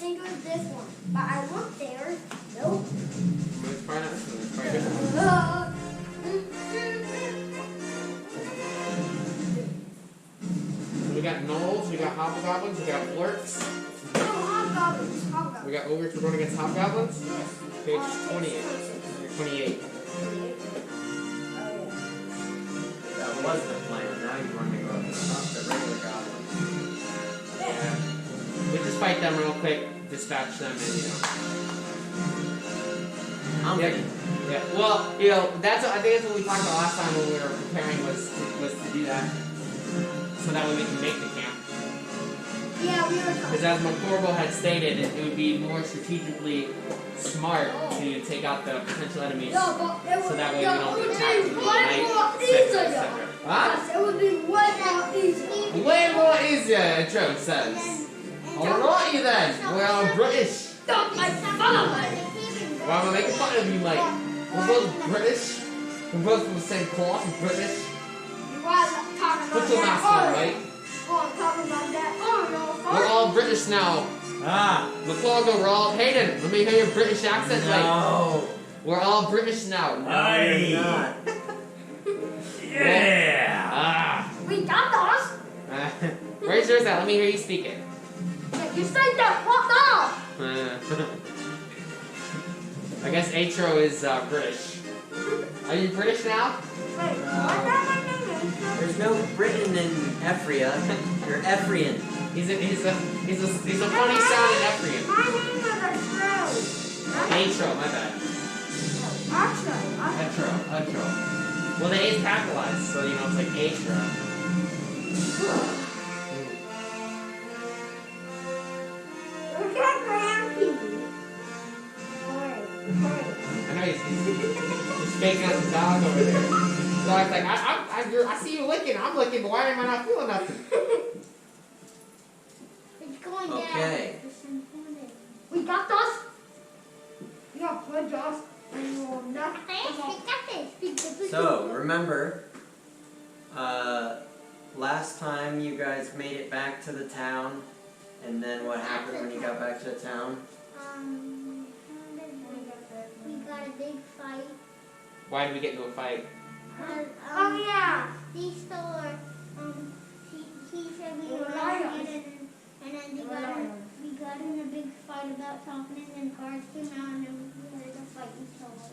think it was this one. But I looked there. Nope. Let's try that. Let's try it. So we got gnolls, we got hobgoblins, we got orcs. No, hobgoblins. We got ogres, we're going against hobgoblins? Yes. Page 28. 28. That was the plan. Now you want to go up and stop the regular goblins. Yeah. We just fight them real quick, dispatch them, and I'm ready. Yeah. Well, that's I think that's what we talked about last time when we were preparing was to do that, so that way we can make the camp. Yeah, we were talking. Because as Mcgorrible had stated, it would be more strategically smart to take out the potential enemies, Yeah, but it would, so that way we don't get it attacked would in the be night, way more etc., easier. etc. Huh? Yes, it would be way more easier. Way more easier, Joe says. Alrighty then, well, British. Don't make fun of me. Why am I making fun of you, mate? We're both British. We're both from the same cloth, British. You guys are talking about Put your mask on, mate. Oh, I'm talking about that. Oh, no. We're all British now. Ah! McClurgo, we're all Hayden. Let me hear your British accent, mate. No! We're all British now. No, you're not. Yeah. Ah. We got those. Where's yours at? Let me hear you speak it. You say that. What now? I guess Atro is British. Are you British now? Wait, what? There's no Britain in Ephria. You're Ephrian. He's a funny sounding Ephrian. My name is Astro. Atro, my bad. Astro. Atro. Well, the A is capitalized, so you know it's like Atro. Look at Grampy. I know he's faking out the dog over there. The dog's like, I see you licking, I'm licking, but why am I not feeling nothing? It's going down. Okay. We got those. You got good, Josh. And you will not. So, remember, last time you guys made it back to the town, and then what happened when you got back to the town? We got a big fight. Why did we get into a fight? Oh, yeah. He stole he said we were liars. lying, and then we got in a big fight about something, and guards came out and then we had a fight and stole it.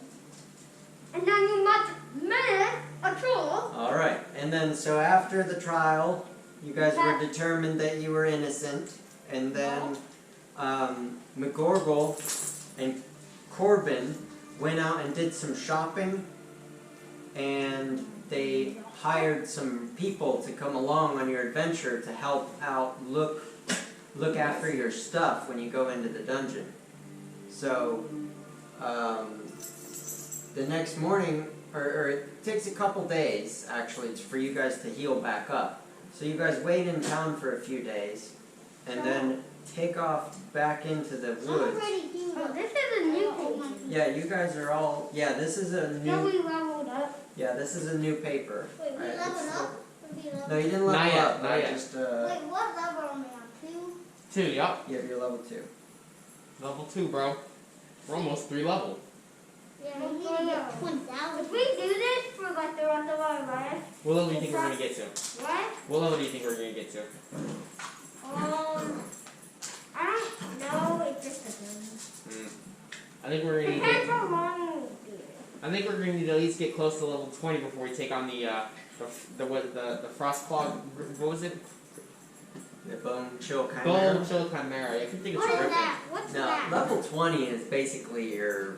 And then you must minute a troll. Alright, and then so after the trial, you guys were determined that you were innocent, and then Mcgorrible and Corbin went out and did some shopping, and they hired some people to come along on your adventure to help out look after your stuff when you go into the dungeon. So the next morning, or it takes a couple days actually for you guys to heal back up. So you guys wait in town for a few days, and then take off back into the woods. Oh, this is a new page. Yeah, you guys are all. Yeah, this is a So new. we leveled up. Yeah, this is a new paper. Wait, we Right, leveled it's up? No, you didn't level Not yet, up. not I yet. Just Wait, what level are we on? 2? 2, yup. yeah, you're level 2. Level 2, bro. We're almost 3 level. Yeah, we need to get 1,000. If we do this for like the rest of our life, What level do you think we're gonna get to? what? What level do you think we're gonna get to? I don't know. It just depends. I think we're gonna need to Depends get, how long we do it. I think we're gonna need to at least get close to level 20 before we take on the frost claw. What was it? The bone chill kind Bone chill chimera. I can think it's What is ripping. that? What's No, that? level 20 is basically you're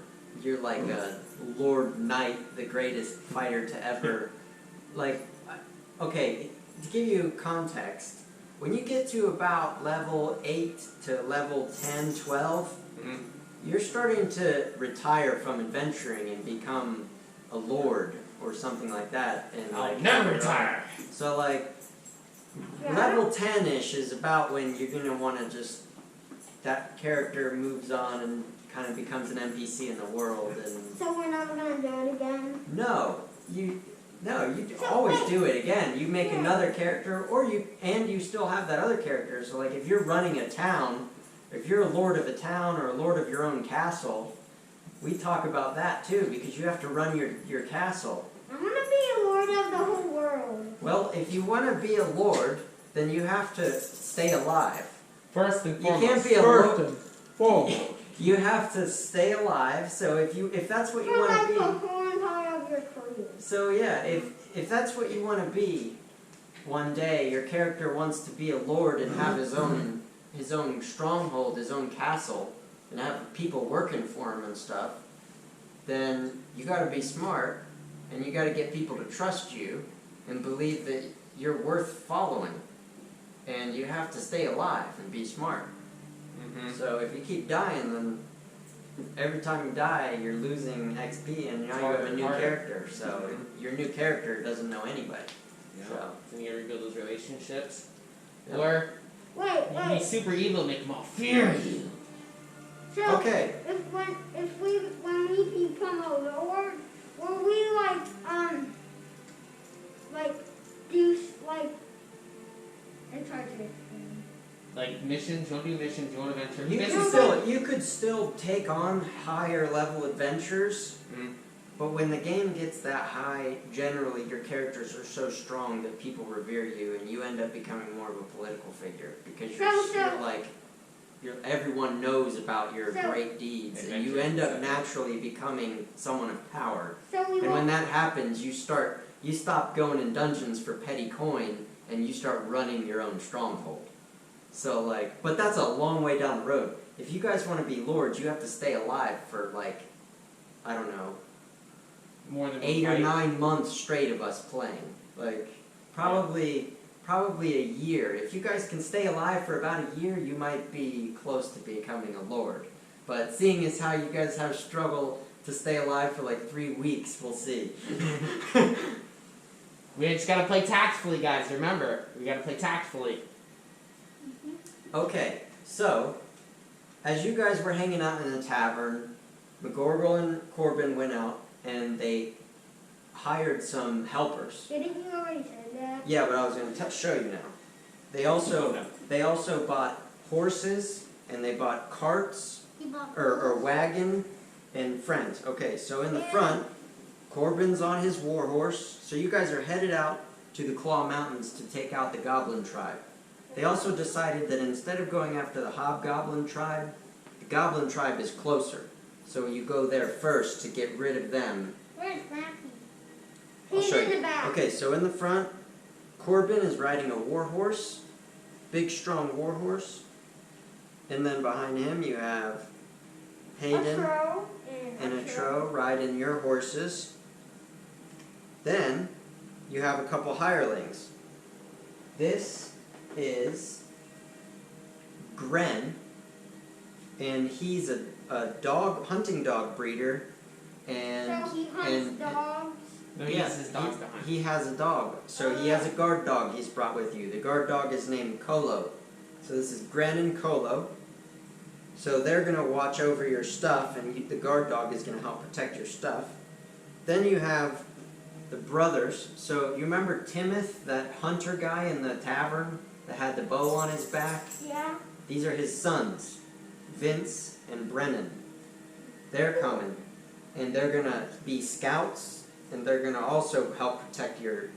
like a Lord Knight, the greatest fighter to ever. Like, okay, to give you context, when you get to about level 8 to level 10, 12, you're starting to retire from adventuring and become a lord or something like that. And I'll like, never retire. So like, Yeah. level 10-ish is about when you're going to want to just, that character moves on and kind of becomes an NPC in the world. And So we're never gonna do it again. no, you always do it again. You make another character, or you still have that other character. So like if you're running a town If you're a lord of a town or a lord of your own castle, we talk about that too, because you have to run your castle. I want to be a lord of the whole world. Well, if you want to be a lord, then you have to stay alive. First and You foremost. can't be a First lord. and foremost. You have to stay alive. So if that's what you For want like to the be, whole entire of your career. so yeah, if that's what you want to be, one day your character wants to be a lord and have his own stronghold, his own castle, and have people working for him and stuff, then you got to be smart, and you got to get people to trust you and believe that you're worth following, and you have to stay alive and be smart. So if you keep dying, then every time you die, you're losing XP, and now you have a new character. So your new character doesn't know anybody. Yeah. So Then you rebuild those relationships. Yeah. Or Wait, you can be super evil, make them all fear you. So okay, when we become a lord, will we do it's hard to explain. Like missions, you want to do missions, you want to venture. you could still take on higher level adventures. But when the game gets that high, generally your characters are so strong that people revere you, and you end up becoming more of a political figure because everyone knows about your great deeds, and you end up naturally becoming someone of power. And when that happens, you stop going in dungeons for petty coin, and you start running your own stronghold. So but that's a long way down the road. If you guys want to be lords, you have to stay alive for I don't know, more than 8 or 9 months straight of us playing. Probably a year. If you guys can stay alive for about a year, you might be close to becoming a lord. But seeing as how you guys have struggled to stay alive for 3 weeks, we'll see. We just gotta play tactfully, guys. Remember, we gotta play tactfully. Okay, so as you guys were hanging out in the tavern, Mcgorrible and Corbin went out and they hired some helpers. Didn't you already say that? Yeah, but I was going to show you now. They also bought horses, and they bought carts or wagon and friends. Okay, so in the front, Corbin's on his war horse. So you guys are headed out to the Claw Mountains to take out the Goblin tribe. They also decided that instead of going after the Hobgoblin tribe, the Goblin tribe is closer. So you go there first to get rid of them. Where's Lappy? I'll show in you. the back. Okay, so in the front, Corbin is riding a war horse, big strong war horse. And then behind him you have Hayden and a Tro riding your horses. Then you have a couple hirelings. This is Gren, and he's a hunting dog breeder, and So he hunts dogs. No, he has his dogs behind. he has a dog. So he has a guard dog he's brought with you. The guard dog is named Kolo. So this is Gren and Kolo. So they're going to watch over your stuff, and the guard dog is going to help protect your stuff. Then you have the brothers. So you remember Timoth, that hunter guy in the tavern that had the bow on his back? Yeah. These are his sons, Vince and Brennan. They're coming, and they're going to be scouts, and they're going to also help protect your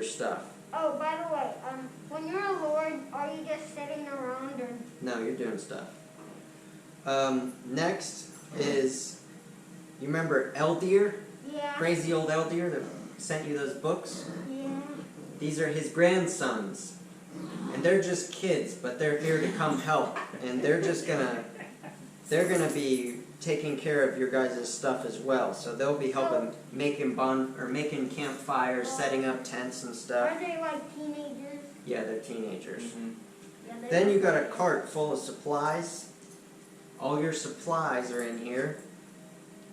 stuff. Oh, by the way, when you're a lord, are you just sitting around or? No, you're doing stuff. Next is, you remember Eldir? Yeah. Crazy old Eldir that sent you those books? Yeah. These are his grandsons. And they're just kids, but they're here to come help. And they're gonna be taking care of your guys' stuff as well. So they'll be helping making campfires, setting up tents and stuff. Are they like teenagers? Yeah, they're teenagers. Yeah, Then you got a cart full of supplies. All your supplies are in here.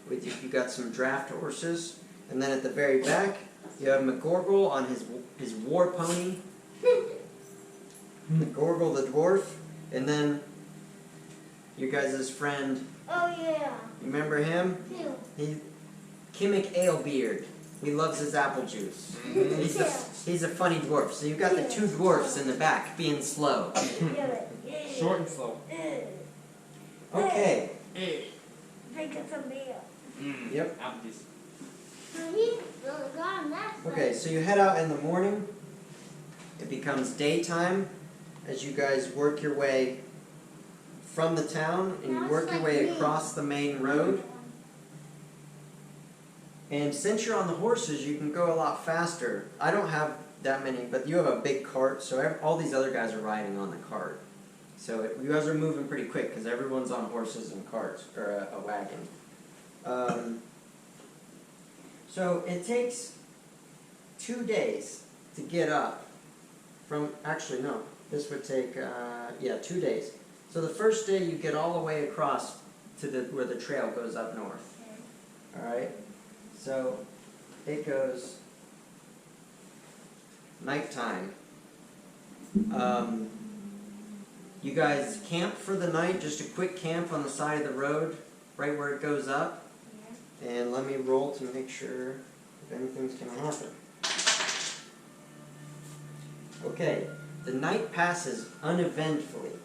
You got some draft horses, and then at the very back you have Mcgorrible on his war pony. Mcgorrible the dwarf, and then your guys' friend. Oh yeah. You remember him? Who? Owlbear. He loves his apple juice. He's He's a funny dwarf. So you've got the two dwarfs in the back being slow. Short and slow. Okay. Drink some beer. Yep. Ambience. He's gone that Okay, so you head out in the morning. It becomes daytime as you guys work your way from the town and you work your way across the main road. And since you're on the horses, you can go a lot faster. I don't have that many, but you have a big cart, so all these other guys are riding on the cart. So you guys are moving pretty quick because everyone's on horses and carts, or a wagon. So it takes 2 days to get up from, actually no, this would take, 2 days. So the first day you get all the way across to where the trail goes up north. Alright? So it goes nighttime. You guys camp for the night, just a quick camp on the side of the road, right where it goes up. And let me roll to make sure if anything's going to happen. Okay, the night passes uneventfully.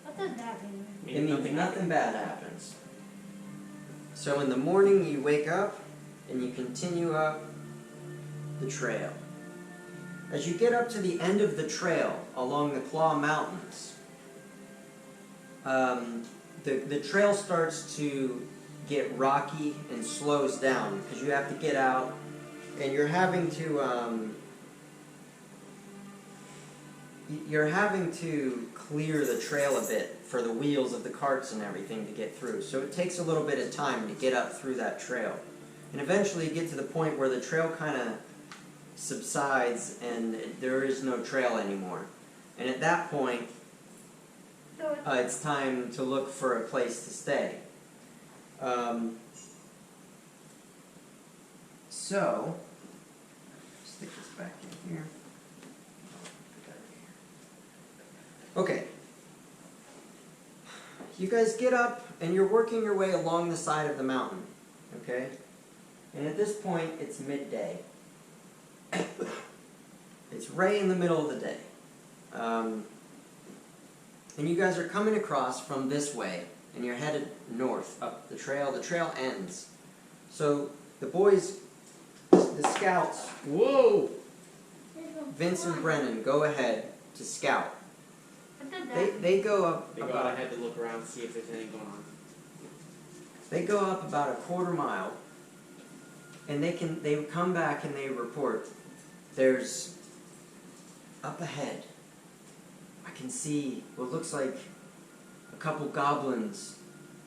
What does that mean? It means nothing bad happens. So in the morning you wake up and you continue up the trail. As you get up to the end of the trail along the Claw Mountains, the trail starts to get rocky and slows down because you have to get out and you're having to clear the trail a bit for the wheels of the carts and everything to get through. So it takes a little bit of time to get up through that trail. And eventually you get to the point where the trail kind of subsides and there is no trail anymore. And at that point, it's time to look for a place to stay. So, stick this back in here. Okay. You guys get up and you're working your way along the side of the mountain. Okay? And at this point, it's midday. It's right in the middle of the day. And you guys are coming across from this way, and you're headed north up the trail. The trail ends. So the boys, the scouts, Whoa! Vince and Brennan, go ahead to scout. What does that They go up They go out ahead to look around and see if there's anything going on. They go up about a quarter mile, and they come back and they report. There's up ahead. I can see what looks like a couple goblins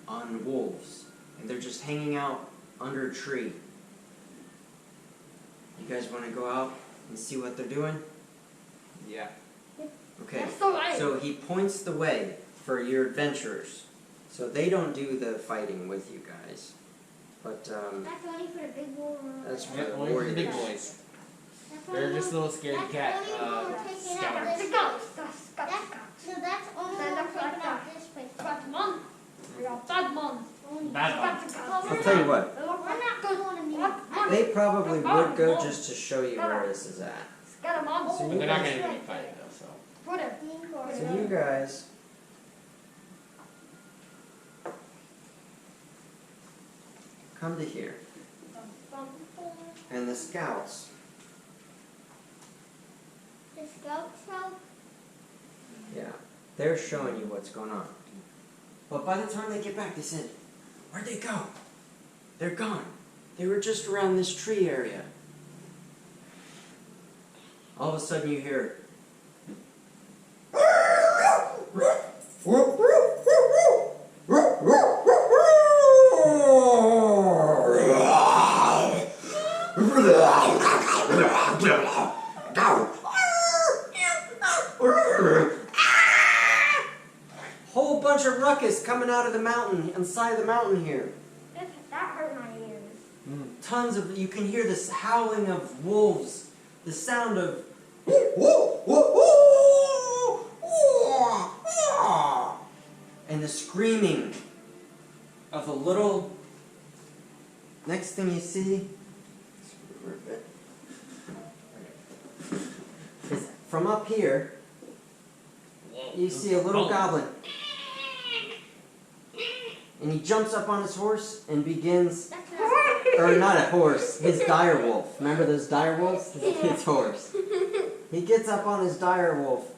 on wolves, and they're just hanging out under a tree. You guys want to go out and see what they're doing? Yeah. Okay. That's all right. So he points the way for your adventurers. So they don't do the fighting with you guys, but That's only for the big boy. That's for Yeah, the only for the big warriors. boys. They're just little scaredy cat The scouters. scouts. The scouts. So that's only Then when we're that's taking like out this place. Bad man. We are bad man. Only. Bad one. I'll tell you what. We're not going to meet. They probably would go just to show you where this is at. Get him on. So But they're not going to be fighting though, so. Put him. So you guys come to here, and the scouts, The scout show. yeah, they're showing you what's going on. But by the time they get back, they said, "Where'd they go? They're gone. They were just around this tree area." All of a sudden you hear whole bunch of ruckus coming out of the mountain, inside of the mountain here. That hurt my ears. Tons of, you can hear this howling of wolves, the sound of and the screaming of a little, next thing you see, I from up here, you see a little goblin. And he jumps up on his horse and begins, or not a horse, his dire wolf. Remember those dire wolves? His horse. He gets up on his dire wolf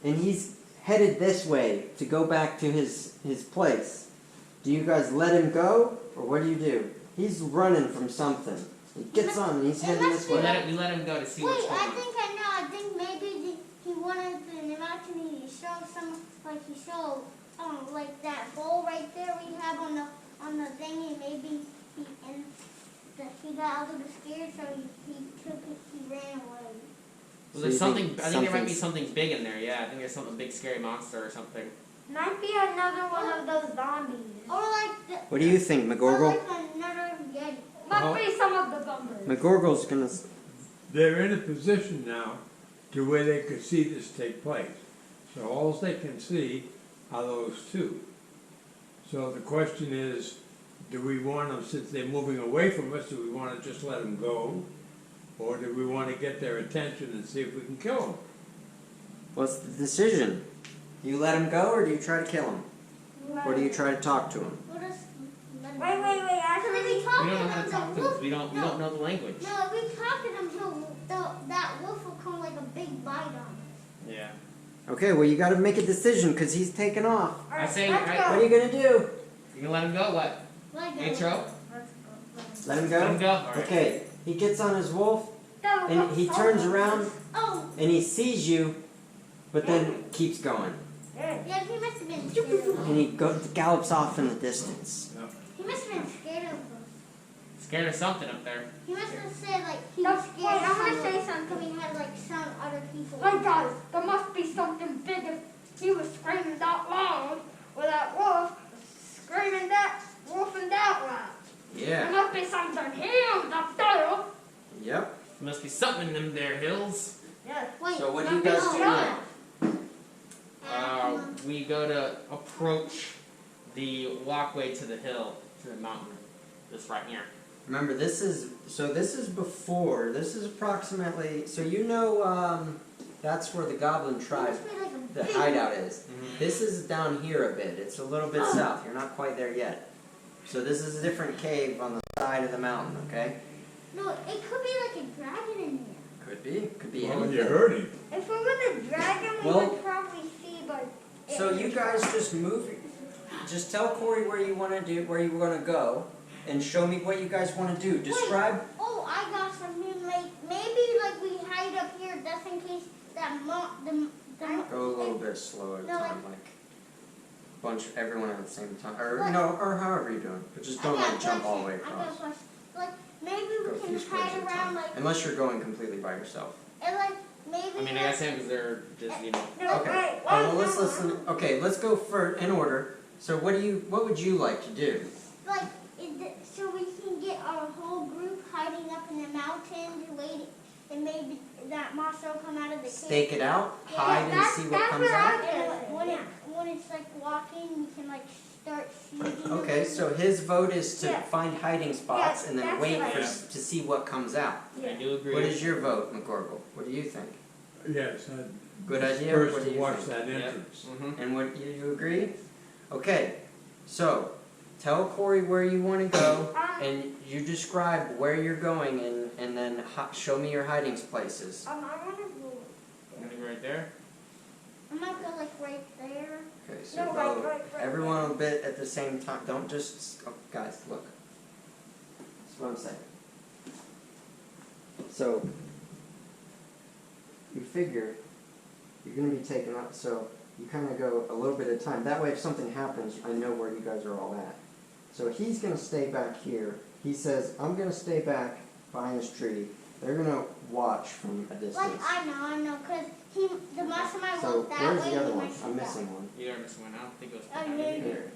and he's headed this way to go back to his place. Do you guys let him go or what do you do? He's running from something. He gets on and he's heading this way. We let him go to see what's going on. I think I know. I think maybe he wanted to imagine he showed some, like he showed, like that bowl right there we have on the thing, and maybe he got a little scared, so he ran away. Well, there's something. I think there might be something big in there. Yeah, I think there's something big, scary monster or something. Might be another one of those zombies. Or like What do you think, or Mcgorrible? like another Yeti. Must be some of the zombies. Mcgorrible's gonna... They're in a position now to where they could see this take place. So all they can see are those two. So the question is, do we want them, since they're moving away from us, do we want to just let them go? Or do we want to get their attention and see if we can kill them? What's the decision? Do you let him go or do you try to kill him? Or do you try to talk to him? We'll just let him Wait. go. Actually, we talk We to don't know how to them, talk the to him. wolf. We don't know the language. No, if we talk to them, that wolf will come like a big bite on us. Yeah. Okay, well you gotta make a decision because he's taking off. I say, let's I- go. What are you gonna do? You can let him go. What? Like a- Intro. Let him Let him go? go. All right. Okay, he gets on his wolf and he turns around Oh, and he sees you, but then keeps going. yeah, he must have been scared of us. And he gallops off in the distance. He must have been scared of us. Scared of something up there. He must have said like he No, was wait, scared I'm of gonna say someone because we had like some other people. Hey guys, there must be something big if he was screaming that loud, or that wolf was screaming that wolf and that loud. There Yeah. must be something huge up there. Yep. There must be something in them there hills. Yeah. Wait, So what do you guys do now? We go to approach the walkway to the hill, to the mountain. This right here. Remember, this is before. This is approximately. So you know, that's where the Goblin tribe, the hideout is. This is down here a bit. It's a little bit south. You're not quite there yet. So this is a different cave on the side of the mountain. Okay. No, it could be like a dragon in there. Could be. Could be Well, anything. you heard him. If it was a dragon, we Well- would probably see, but. So you guys just move. Just tell Corey where you want to do, where you want to go, and show me what you guys want to do. Describe. Oh, I got something. Like maybe like we hide up here just in case that Go a little bit slow at a No, time, like everyone at the same time, or or however you're doing. But just don't like jump all the way I got a across. question. Like maybe Go a we few can squares hide at a around time. like Unless you're going completely by yourself. and like maybe. I mean, I guess because they're just, you know. No, Okay. wait, Well, let's listen. Okay, let's go in order. So what would you like to do? Like so we can get our whole group hiding up in the mountains, waiting, and maybe that monster will come out of the cave. Stake it out, Yeah, hide, and that's- see what that's comes what I- out. And when it's like walking, we can like start shooting. Okay, so his vote is to Yeah. find hiding spots Yeah, and then that's wait right. to see what comes out. I do agree. What is your vote, Mcgorrible? What do you think? Yes, I'd Good idea. first What do to you watch think? that Yep. entrance. Mm-hmm. And what you agree? Okay, so tell Corey where you want to go, and you describe where you're going, and then show me your hiding places. I wanna go. I'm gonna go right there. I might go like right there. Okay, so No, go right. everyone a bit at the same time. Don't just guys look. That's what I'm saying. So you figure you're going to be taken up, so you kind of go a little bit at a time. That way, if something happens, I know where you guys are all at. So he's going to stay back here. He says, I'm going to stay back behind this tree. They're going to watch from a distance. Like I know, cause the monster might So walk that where's way. the other and one? might I'm shoot missing that. one. You are missing one. I don't think it was Oh, behind yeah. you. Here.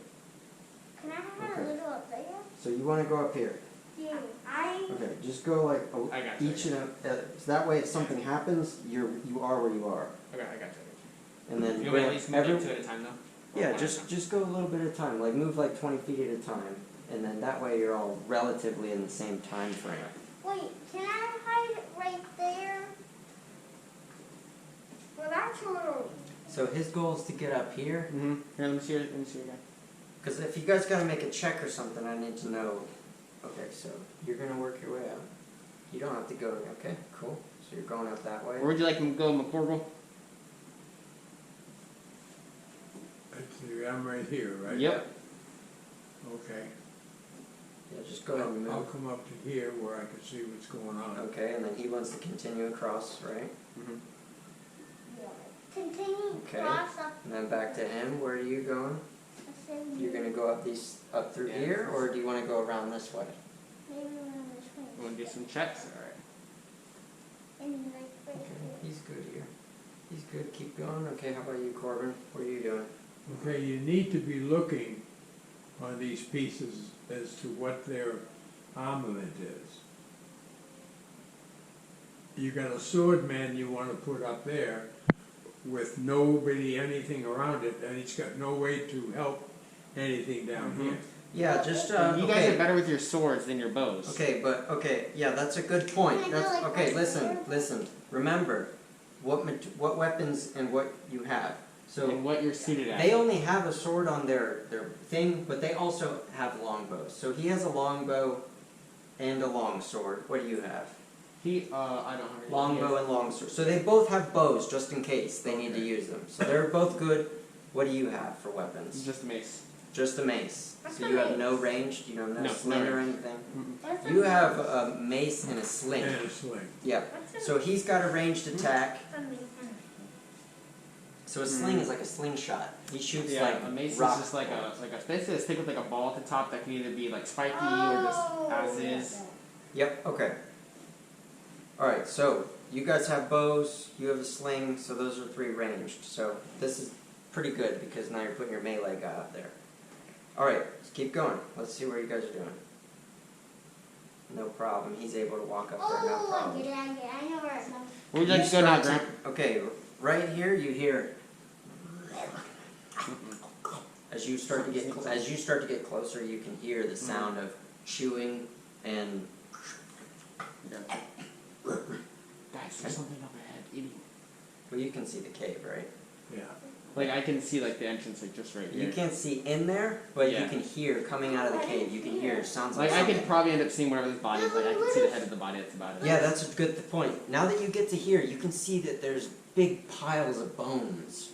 Can I have Okay. a little up there? So you want to go up here. Yeah. Okay, just go like I got you. each and so that way if something happens, you are where you are. Okay, I got you. And then You want me to at least move every- like two at a time, though? Or yeah, one just go a little bit at a time. Like move like 20 feet at a time, and then that way you're all relatively in the same time frame. Wait, can I hide right there? Naturally. So his goal is to get up here. Mm-hmm. Here, let me see it again. Because if you guys gotta make a check or something, I need to know. Okay, so you're gonna work your way out. You don't have to go. Okay, cool. So you're going out that way. Where would you like him to go, Mcgorrible? I'm right here, right? Yep. Okay. Yeah, just go ahead and I'll move. come up to here where I can see what's going on. Okay, and then he wants to continue across, right? Mm-hmm. Continue Okay. cross up. And then back to him. Where are you going? You're gonna go up through Yeah. here, or do you want to go around this way? Maybe around this way. You want to do some checks? All right. And like right Okay, here. he's good here. He's good. Keep going. Okay, how about you, Corbin? What are you doing? Okay, you need to be looking on these pieces as to what their armament is. You got a sword man you want to put up there with nobody, anything around it, and he's got no way to help anything down here. Yeah, just You guys are okay. better with your swords than your bows. Okay, but okay, yeah, that's a good point. Can I go That's like okay. this? Listen. Remember, what weapons and what you have. So And what you're suited at. they only have a sword on their thing, but they also have longbows. So he has a longbow and a long sword. What do you have? I don't have any. Longbow and longsword. So they both have bows just in case they need to use them. So they're both good. What do you have for weapons? Just a mace. Just a mace. What's So a you have mace? no ranged. You don't have No, sling no or range. anything. What's You a- have a mace and a sling. And a sling. Yeah. What's a- So he's got a ranged attack. what's a mace? So a sling is like a slingshot. He shoots Yeah, like a mace rock is just like a basically a stick with like a ball at the top that can either be like spiky or Oh, just as is. Yep. Okay. All right. So you guys have bows. You have a sling. So those are 3 ranged. So this is pretty good because now you're putting your melee guy up there. All right. Let's keep going. Let's see what you guys are doing. No problem. He's able to walk up there. No Oh, I problem. get it, I get it. I know where it's going. Where would you like to go now, start Grant? Okay. Right here, you hear. As you start to get closer, you can hear the sound of chewing and. Guys, there's something up ahead. Eating. Well, you can see the cave, right? Yeah. Like I can see like the entrance like just right here. You can't see in there, but you Yeah. can hear coming out of the cave. You can hear. It sounds like. Like I could something. probably end up seeing whatever this body is. Like I can see the head of the body. That's about it. Yeah, that's a good point. Now that you get to here, you can see that there's big piles of bones.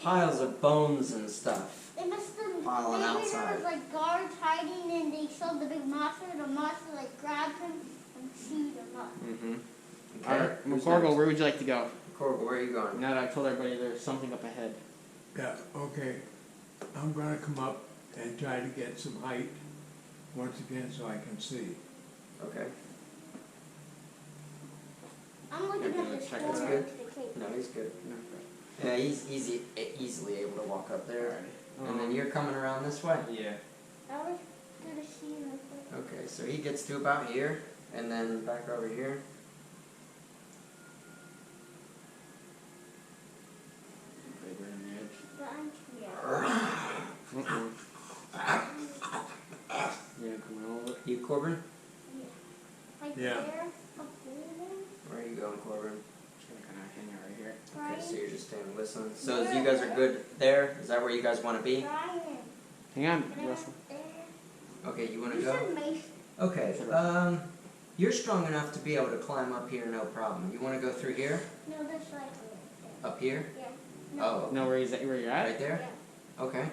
Piles of bones and stuff. They must have, Piling maybe outside. there was like guards hiding and they saw the big monster. The monster like grabbed him and chewed him up. Mm-hmm. Okay. Alright, Who's Mcgorrible, next? where would you like to go? Corbin, where are you going? Now that I've told everybody there's something up ahead. Yeah, okay. I'm gonna come up and try to get some height once again so I can see. Okay. I'm looking Okay, at let's this check door this out. to the cave. No, he's good. Yeah, he's easily able to walk up there. And then you're coming around this way. Yeah. I was gonna see you real quick. Okay, so he gets to about here, and then back over here. Okay, we're on the edge. But I'm yeah. You're gonna come in a little bit. You, Corbin? Like Yeah. there, up there, Where are you going, Corbin? Just gonna kind of hang out right here. Okay, so Brian. you're just standing listening. So you guys are good there? Is that where you guys want to be? Brian. Hang on, Can I Russell. up there? Okay, you want to You go? said mace. Okay, you're strong enough to be able to climb up here, no problem. You want to go through here? No, that's right there. Up here? Yeah. Oh, No, where you're at? right there? Yeah. Okay.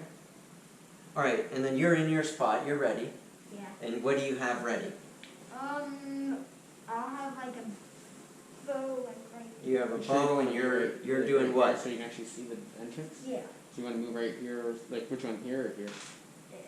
Alright, and then you're in your spot, you're ready. Yeah. And what do you have ready? I'll have like a bow like right. You have a You should bow and move you're right doing here what? So you can actually see the entrance? Yeah. So you want to move right here, or like which one, here or here? There.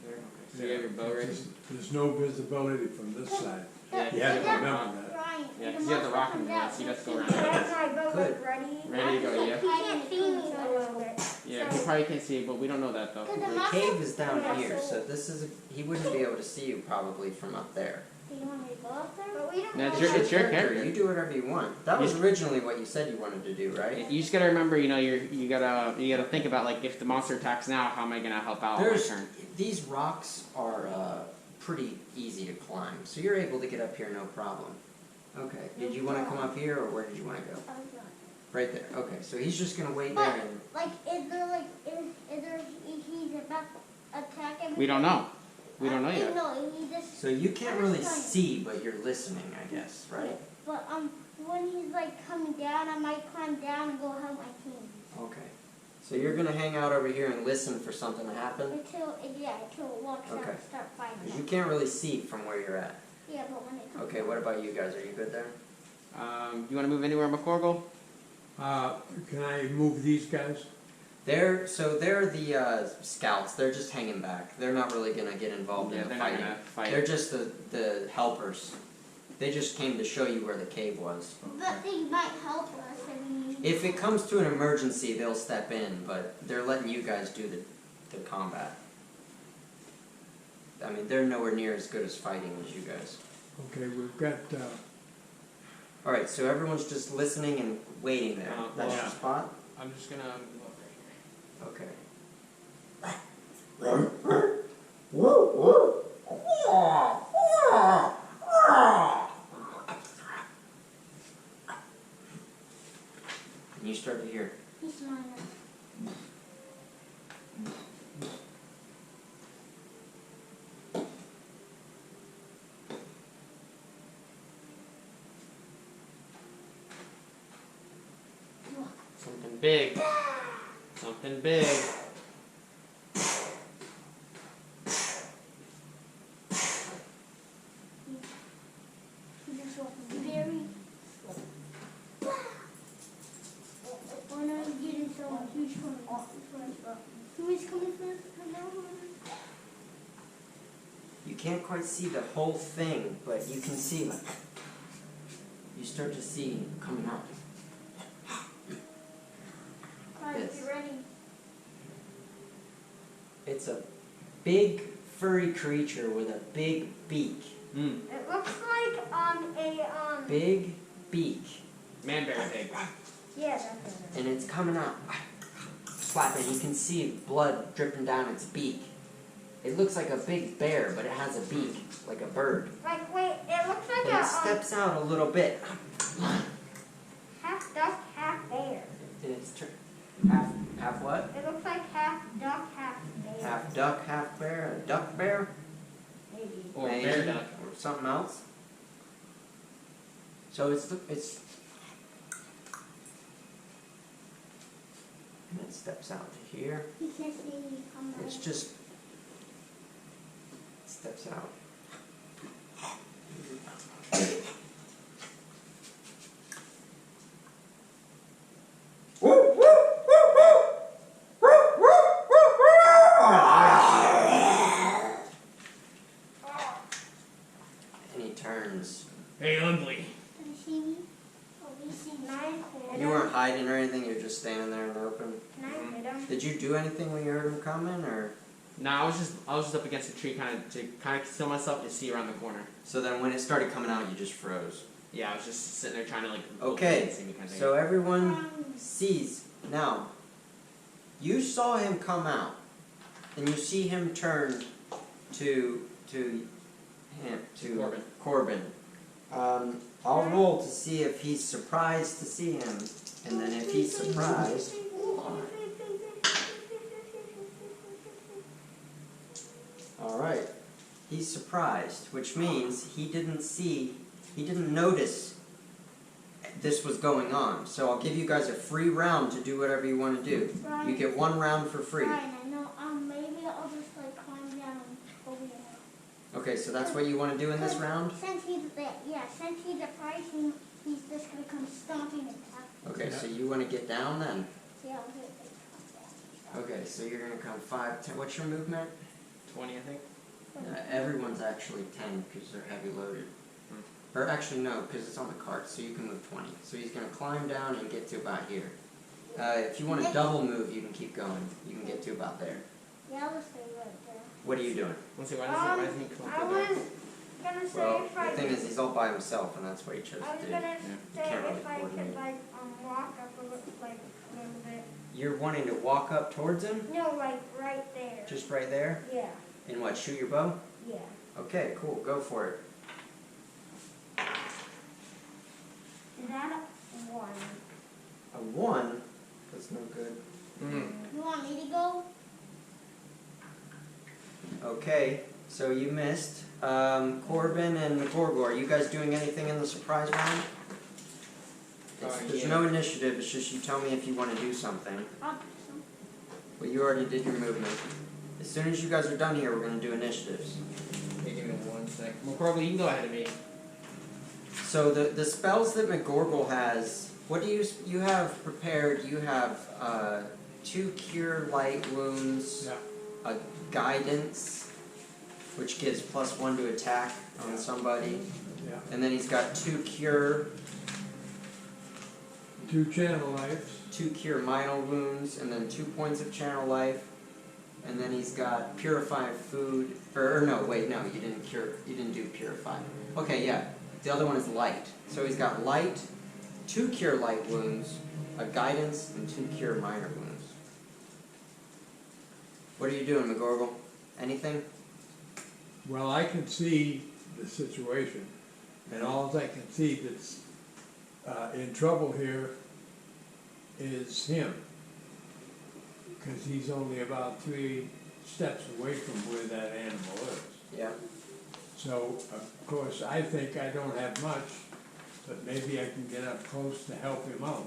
There, okay. So you have your bow ready? There's no visibility from this side. Yeah, You have to you have the remember rock. that. Brian. Yeah, if 'cause you have the monster rock in comes the way, out, so you got to go you'll around see it. I have my bow Good. like ready. Ready to go, yeah. He can't see me a little bit. Yeah, he probably can't see it, but we don't know that though. Good. The cave is down here, so this is he wouldn't be able to see you probably from up there. Do you want me to go up there? But we don't No, know. it's your character. You do whatever you want. That was originally what you said you wanted to do, right? You just gotta remember, you know, you gotta think about like if the monster attacks now, how am I gonna help out on my There's turn? these rocks are pretty easy to climb, so you're able to get up here no problem. Okay. Did you want to come up here, or where did you want to go? Right there. Okay, so he's just gonna wait there and. Like, is there he's about to attack everything? We don't know. We don't know yet. No, he just. So you can't really see, but you're listening, I guess, right? But when he's like coming down, I might climb down and go help my team. Okay. So you're gonna hang out over here and listen for something to happen? Until it walks out Okay. and start fighting. You can't really see from where you're at. Yeah, but when it comes Okay, what about you guys? Are you good there? You want to move anywhere, Mcgorrible? Can I move these guys? They're the scouts. They're just hanging back. They're not really gonna get involved in the they're not fighting. gonna fight. They're just the helpers. They just came to show you where the cave was. But they might help us. I mean, If it comes to an emergency, they'll step in, but they're letting you guys do the combat. I mean, they're nowhere near as good as fighting as you guys. Okay, we've got, Alright, so everyone's just listening and waiting there. That's yeah. your spot? I'm just gonna move over here. Okay. And you start to hear. he's smiling. Something big. Something big. He just walking very slow. Oh no, he's getting so huge coming. Who's coming first? You can't quite see the whole thing, but you can see, like, you start to see coming out. Guys, Yes. be ready. It's a big furry creature with a big beak. Mm. It looks like a Big beak. Man bear pig. yeah, that's it. And it's coming out. Flapping. You can see blood dripping down its beak. It looks like a big bear, but it has a beak, like a bird. Like wait, it looks like And it steps out a little bit. half duck, half bear. And it's half what? It looks like half duck, half bear. Half duck, half bear. A duck bear? Maybe. Or Maybe. bear duck. Or something else. So it's and it steps out to here. He can't see me come It's just steps out. And he turns. Hey, ugly. Can you see me? Oh, we see nine. You weren't hiding or anything, you're just standing there in the open. Can I hit him? Did you do anything when you heard him coming, or? No, I was just up against a tree, kind of conceal myself to see around the corner. So then when it started coming out, you just froze. Yeah, I was just sitting there trying to like. Okay, see me kind of thing. so everyone sees. Now, you saw him come out, and you see him turn to Corbin. I'll roll to see if he's surprised to see him, and then if he's surprised, all right, he's surprised, which means he didn't notice this was going on. So I'll give you guys a free round to do whatever you want to do. You get 1 round for free. Ryan, I know. Maybe I'll just like climb down and over there. Okay, so that's what you want to do in this round? Since he's a prize, he's just gonna come stomping and attack. Okay, so you want to get down then? Yeah, I'll get it. Okay, so you're going to come 5, 10. What's your movement? 20, I think. Everyone's actually 10 because they're heavy loaded. Or actually no, because it's on the cart, so you can move 20. So he's going to climb down and get to about here. If you want to double move, you can keep going. You can get to about there. Yeah, I'll just stay right there. What are you doing? Let's see, why doesn't he come I up with was gonna say Well, if the I thing could, is, he's all by himself, and that's what he chose I was to do. gonna say Can't really if I coordinate. could like walk up a little, like a little bit. You're wanting to walk up towards him? No, like right there. Just right there? Yeah, And what, shoot your bow? yeah. Okay, cool, go for it. Is that a 1? 1. That's no good. You want me to go? Okay, so you missed. Corbin and Mcgorrible, are you guys doing anything in the surprise round? There's Yeah. no initiative, it's just you tell me if you want to do something. Well, you already did your movement. As soon as you guys are done here, we're going to do initiatives. Okay, give me 1 sec. Mcgorrible, you can go ahead of me. So the spells that Mcgorrible has, what do you have prepared? You have 2 cure light wounds, Yeah. a guidance, which gives +1 to attack on somebody, Yeah. and then he's got 2 cure, 2 channel lives. 2 cure minor wounds, and then 2 points of channel life, and then he's got purify food. Or no, wait, no, you didn't cure. You didn't do purify. Okay, yeah. The other one is light. So he's got light, 2 cure light wounds, a guidance, and 2 cure minor wounds. What are you doing, Mcgorrible? Anything? Well, I can see the situation, and all I can see that's in trouble here is him. Because he's only about 3 steps away from where that animal is. Yeah. So, of course, I think I don't have much, but maybe I can get up close to help him out.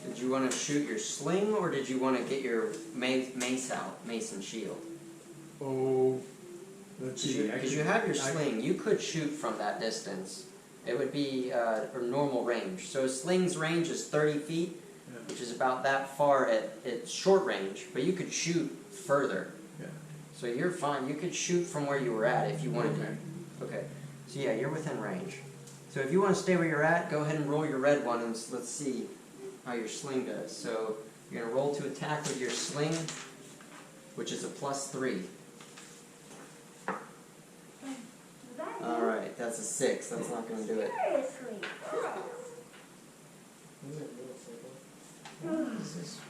Did you want to shoot your sling, or did you want to get your mace out, mace and shield? Oh, let's see. Because you have your sling, you could shoot from that distance. It would be a normal range. So a sling's range is 30 feet, which is about that far at short range, but you could shoot further. Yeah. So you're fine. You could shoot from where you were at if you wanted Okay. to. Okay. So yeah, you're within range. So if you want to stay where you're at, go ahead and roll your red one, and let's see how your sling does. So you're going to roll to attack with your sling, which is a +3. Alright, that's a 6. That's not going to do it. Seriously. What is this?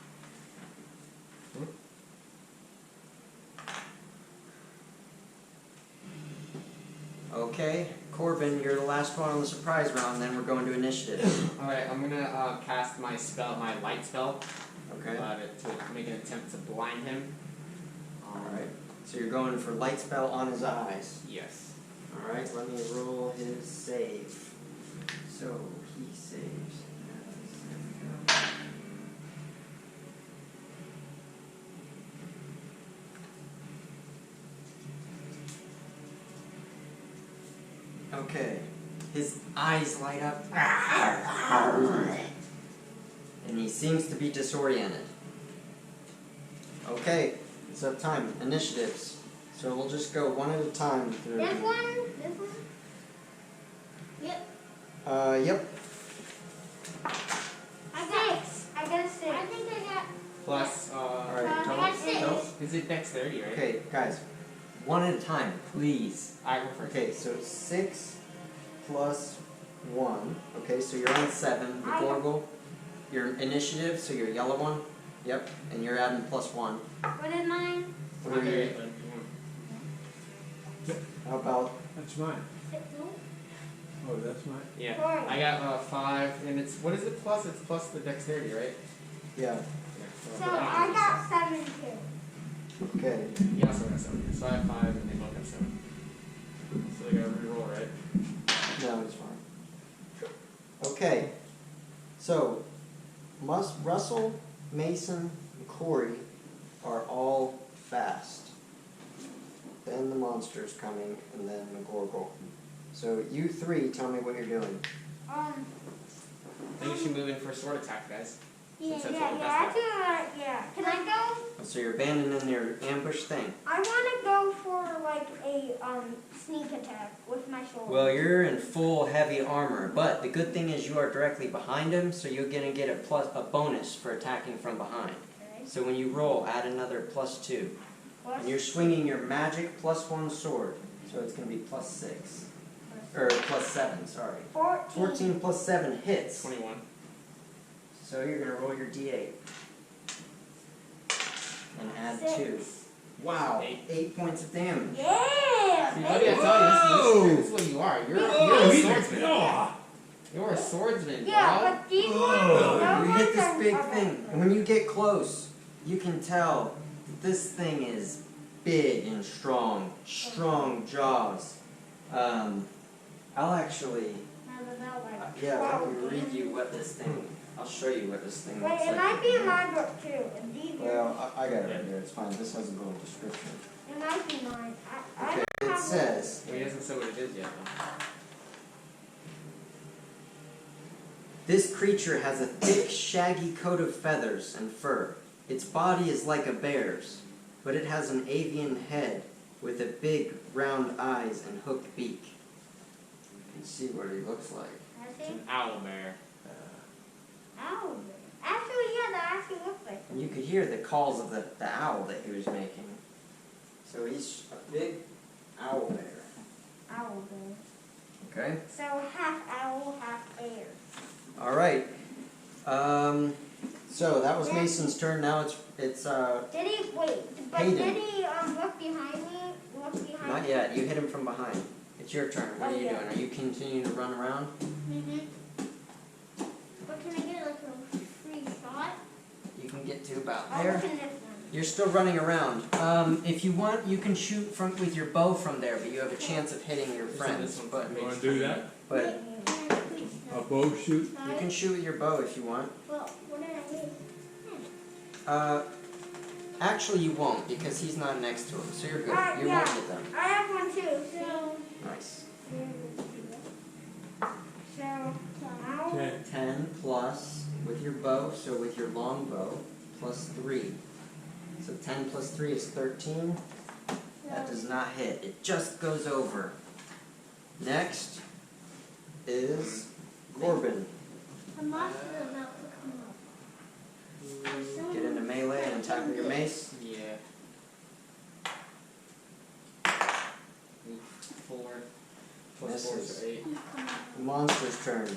Okay, Corbin, you're the last one on the surprise round, then we're going to initiative. Alright, I'm gonna cast my spell, my light spell. Okay. To make an attempt to blind him. Alright, so you're going for light spell on his eyes. Yes. Alright, let me roll his save. So, he saves. Okay, his eyes light up. And he seems to be disoriented. Okay, it's up time. Initiatives. So we'll just go one at a time through. This one? This one? Yep. Yep. I got 6. I got a 6. I think I got. Plus, Alright, I total. got 6. Nope. is it dexterity, right? Okay, guys. One at a time, please. Alright, go first. Okay, so 6 plus 1. Okay, so you're on 7. Mcgorrible. Your initiative, so your yellow one. Yep, and you're adding +1. What is mine? What are you? How about? That's mine. 6. Oh, that's mine. Yeah. 4. I got 5, and it's, what is it plus? It's plus the dexterity, right? Yeah. So I got 7 too. Okay. You also got 7. So I have 5, and they both have 7. So they gotta reroll, right? No, it's fine. Okay. So, Russell, Mason, and Corey are all fast. Then the monster's coming, and then Mcgorrible. So you 3, tell me what you're doing. I think you should move in for a sword attack, guys. Yeah, Since that's Yeah, what the yeah, best I do yeah. Can I go? So you're abandoning your ambush thing. I want to go for like a sneak attack with my sword. Well, you're in full heavy armor, but the good thing is you are directly behind him, so you're gonna get a bonus for attacking from behind. Okay. So when you roll, add another +2. And you're swinging your magic +1 sword, so it's going to be +6. Or +7, sorry. 14. 14 plus 7 hits. 21. So you're going to roll your d8. And add 6. 2. Wow, 8. 8 points of damage. Yeah. See, buddy, I tell you, this is what you are. You're a swordsman. You're a swordsman, Yeah, bro. but these ones, You those hit ones this are big okay. thing, and when you get close, you can tell that this thing is big and strong jaws. I'll actually, yeah, I can read you what this thing. I'll show you what this thing Wait, looks it like. might be in my book too. And these Well, I got it right here. It's fine. This has a little description. it might be mine. I Okay, don't it have says. Well, he hasn't said what it is yet, though. This creature has a thick, shaggy coat of feathers and fur. Its body is like a bear's, but it has an avian head with a big, round eyes and hooked beak. You can see what he looks like. I It's see. an owlbear. Owlbear. Actually, yeah, that actually looks like And you could hear the calls of the owl that he was making. So he's a big owl bear. owlbear. Okay? So half owl, half air. Alright. So that was Mason's turn. Now it's Did he wait? But Hayden. did he look behind me? Look behind not me? yet. You hit him from behind. It's your turn. What are you Oh, yeah. doing? Are you continuing to run around? But can I get like a free shot? You can get to about I'll there. look in this one. You're still running around. If you want, you can shoot with your bow from there, but you have a chance of hitting your It's in friends. this one. But You wanna do that? but A bow shoot? you can shoot with your bow if you want. Well, what did I hit? Actually, you won't because he's not next to him, so you're good. You yeah. won't hit them. I have one too. So, Nice. owl. 10 plus with your bow, so with your long bow, plus 3. So 10 plus 3 is 13. That does not hit. It just goes over. Next is Corbin. A monster is about to come up. Get into melee and attack with your mace. Yeah. 4 plus 4 Misses. is 8. The monster's turn.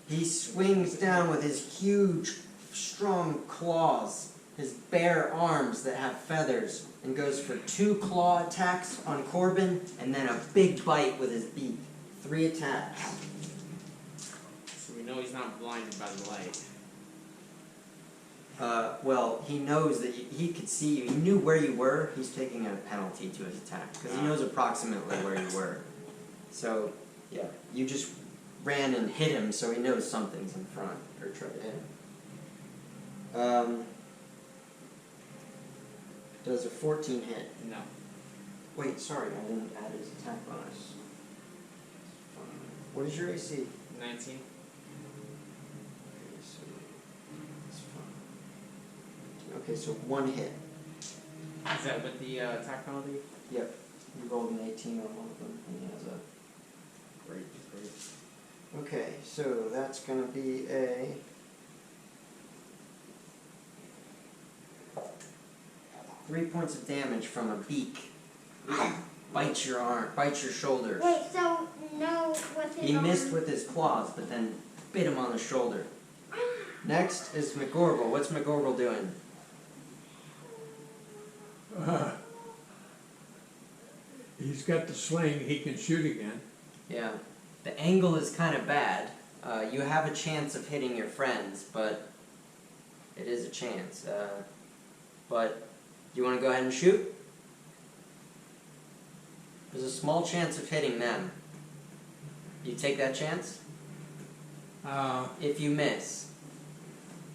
He swings down with his huge, strong claws, his bare arms that have feathers, and goes for 2 claw attacks on Corbin, and then a big bite with his beak. 3 attacks. So we know he's not blinded by the light. Well, he knows that he could see you. He knew where you were. He's taking a penalty to his attack, because he knows approximately where you were. So, yeah, you just ran and hit him, so he knows something's in front, or tried to hit him. Does a 14 hit? No. Wait, sorry, I didn't add his attack bonus. What is your AC? 19. Okay, so 1 hit. Is that with the attack penalty? Yep. You rolled an 18 on one of them, and he has a... Great. Okay, so that's gonna be a... 3 points of damage from a beak. Bites your arm, bites your shoulder. Wait, so no, what's his He arm? missed with his claws, but then bit him on the shoulder. Next is Mcgorrible. What's Mcgorrible doing? He's got the sling, he can shoot again. Yeah. The angle is kind of bad. You have a chance of hitting your friends, but it is a chance. But you want to go ahead and shoot? There's a small chance of hitting them. You take that chance? If you miss.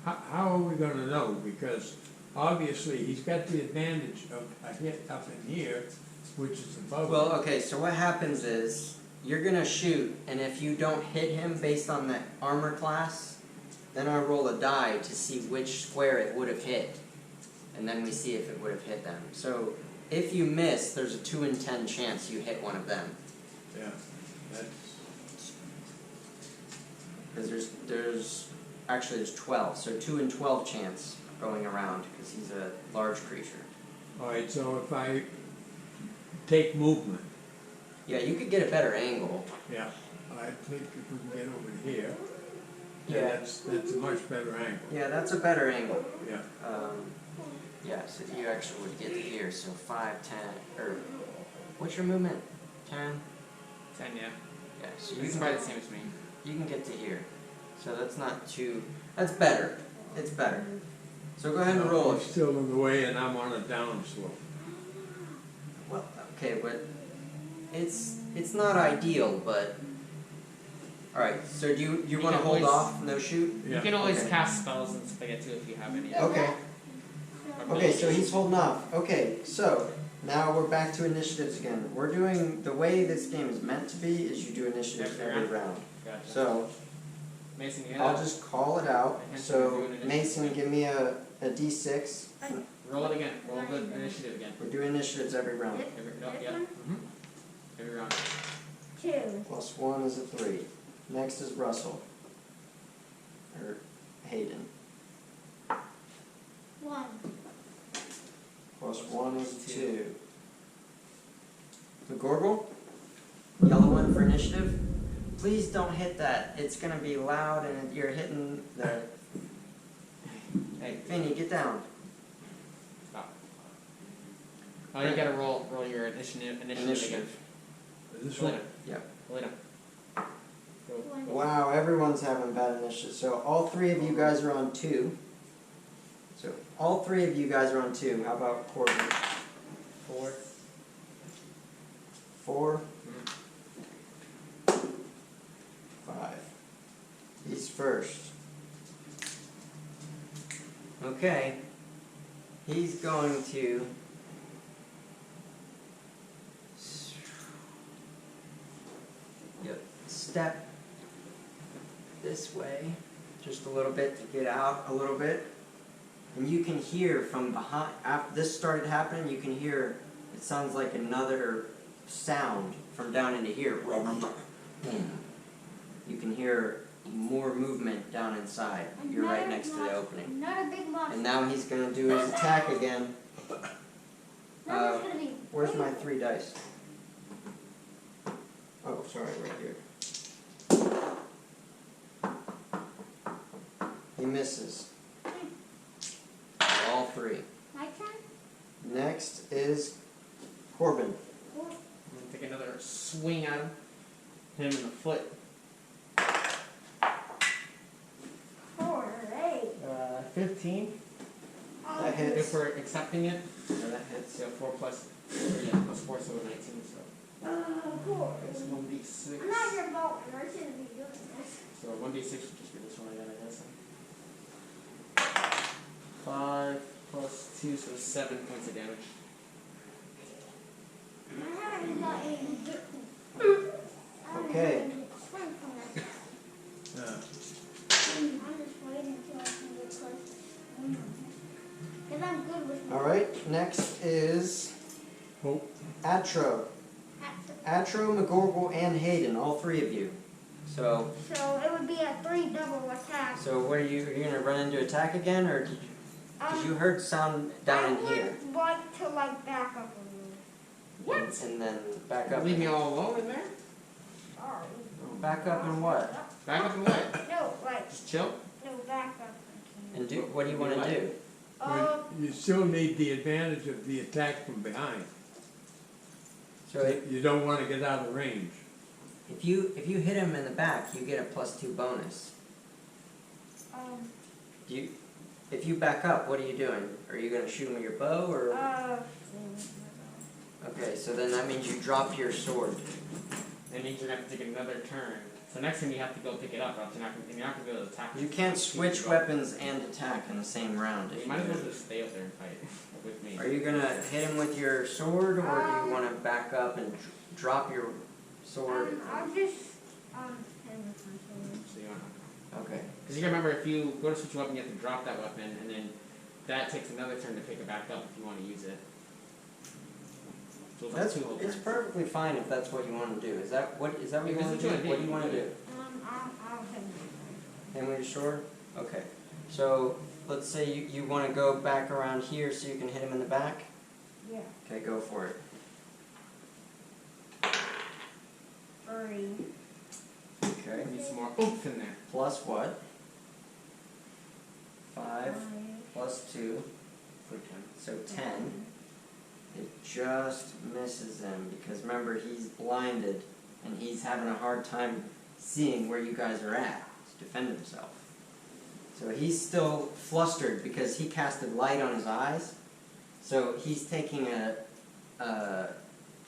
How are we gonna know? Because obviously he's got the advantage of a hit up in here, which is above. Well, okay, so what happens is, you're gonna shoot, and if you don't hit him based on the armor class, then I roll a die to see which square it would have hit. And then we see if it would have hit them. So, if you miss, there's a 2 in 10 chance you hit one of them. Yeah, that's, Because there's 12, so 2 in 12 chance going around, because he's a large creature. alright, so if I take movement, Yeah, you could get a better angle. yeah, I think if we can get over here, Yeah. that's a much better angle, Yeah, that's a better angle. yeah. Yeah, so you actually would get to here, so 5, 10, or, what's your movement? 10? 10, yeah. Yeah, so He's probably the same as me. You can get to here. So that's not too. That's better. It's better. So go ahead and roll He's it. still in the way and I'm on a down slope. Well, okay, but it's not ideal, but. All right. So do you want to can hold always- off? No shoot. You can always Okay. cast spells and stuff like that too if you have any. Okay. Okay, so he's holding off. Okay, so now we're back to initiatives again. We're doing the way this game is meant to be is you do initiatives Every every round. Gotcha. So Mason, you I'll have just call it out. I can So do an initiative. Mason, give me a D6. roll it again. Roll the initiative again. We're doing initiatives every round. Every, no, This yeah. one? Every round. 2. +1 is a 3. Next is Russell. Or Hayden. 1. +1 is 2. Mcgorrible? Yellow one for initiative. Please don't hit that. It's gonna be loud and you're hitting the. Hey, Vinny, get down. Stop. Oh, you gotta roll your initiative again. This Roll one? it. Yep. Roll it down. Go. Wow, everyone's having bad initiative. So all 3 of you guys are on 2. So all 3 of you guys are on 2. How about Corbin? 4. 4. 5. He's first. Okay. He's going to. Yep. Step this way just a little bit to get out a little bit. And you can hear from behind, after this started happening, you can hear, it sounds like another sound from down into here. You can hear more movement down inside. You're right next to the opening. Not a big monster. And now he's going to do his attack again. Now it's gonna be. Where's my 3 dice? Oh, sorry, right here. He misses. All 3. My turn? Next is Corbin. I'm gonna take another swing at him. Hit him in the foot. 4, 8. 15. That If hits. we're accepting it. Yeah, that hits. So 4 plus 4, so 19. So Of course. it's 1d6. I'm not your Goblin. I shouldn't be doing this. So 1d6 would just be this one again, I guess. 5 plus 2, so 7 points of damage. I haven't got any good. Okay. Swing from that. Yeah. I'm just waiting until I can get close. Because I'm good with Alright, next is Hope. Atro. Atro, Mcgorrible, and Hayden, all 3 of you. So, So it would be a 3 double attack. what are you gonna run into attack again, or did you heard sound down in here? I would like to back up a little. What? And then back up. Leave me all alone in there? Sorry. Back up and what? Back up and what? No, Just chill? no, back up. And do what do you want to do? You still need the advantage of the attack from behind. So You don't want to get out of range. if you hit him in the back, you get a +2 bonus. If you back up, what are you doing? Are you gonna shoot him with your bow or? Okay, so then that means you drop your sword. That means you're gonna have to take another turn. So next time you have to go pick it up, or else you're not gonna be able to attack. You can't switch weapons and attack in the same round. You If might as you well do. just stay up there and fight with me. Are you gonna hit him with your sword, or do you want to back up and drop your sword? I'll just hit with my sword. So you want Okay. Because you can remember, if you go to switch a weapon, you have to drop that weapon, and then that takes another turn to pick it back up if you want to use it. So it's like That's 2 whole it's turns. perfectly fine if that's what you want to do. Is that what you If want it's to what do? you wanna do, What do you want to you do? I'll hit with Hit with your sword? Okay. So let's say you want to go back around here so you can hit him in the back. Yeah. Okay, go for it. 3. Okay. Need some more oomph in there. Plus what? 5 plus 2, For 10. so 10. It just misses him because remember he's blinded and he's having a hard time seeing where you guys are at to defend himself. So he's still flustered because he casted light on his eyes. So he's taking a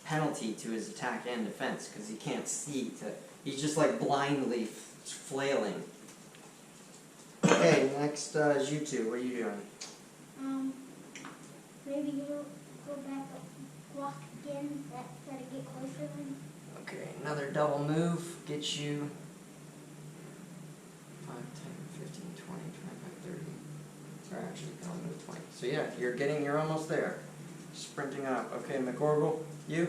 penalty to his attack and defense because he can't see. He's just like blindly flailing. Okay, next is you two. What are you doing? Maybe you'll go back up, walk again, try to get closer to him. Okay, another double move gets you 5, 10, 15, 20, 25, 30. Sorry, actually, double move 20. So yeah, you're almost there. Sprinting up. Okay, Mcgorrible, you?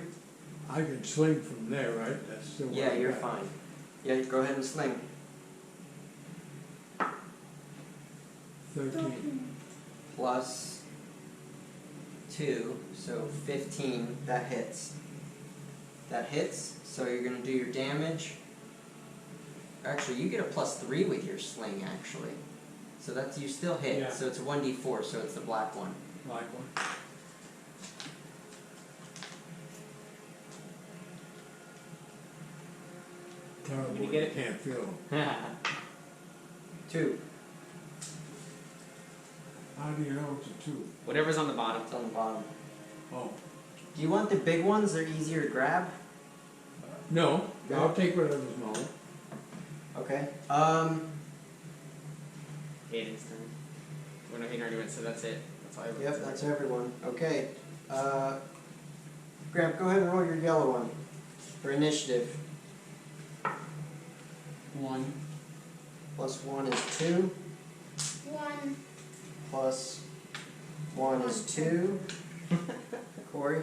I can sling from there, right? That's still where Yeah, I'm you're at. fine. Yeah, go ahead and sling. 13. Plus 2, so 15. That hits. That hits, so you're going to do your damage. Actually, you get a +3 with your sling, actually. So that's, you still hit. Yeah. So it's a 1d4, so it's the black one. Like one. Terrible. Did you get it? Can't feel them. 2. How do you know it's a 2? Whatever's on the bottom. It's on the bottom. Oh. Do you want the big ones? They're easier to grab. No, No? I'll take whatever's smaller. Okay. Hayden's turn. Well, no, Hayden already went, so that's it. That's all I Yep, that's everyone. Okay. Graham, go ahead and roll your yellow one for initiative. 1. Plus 1 is 2. 1. Plus 1 is 2. Corey?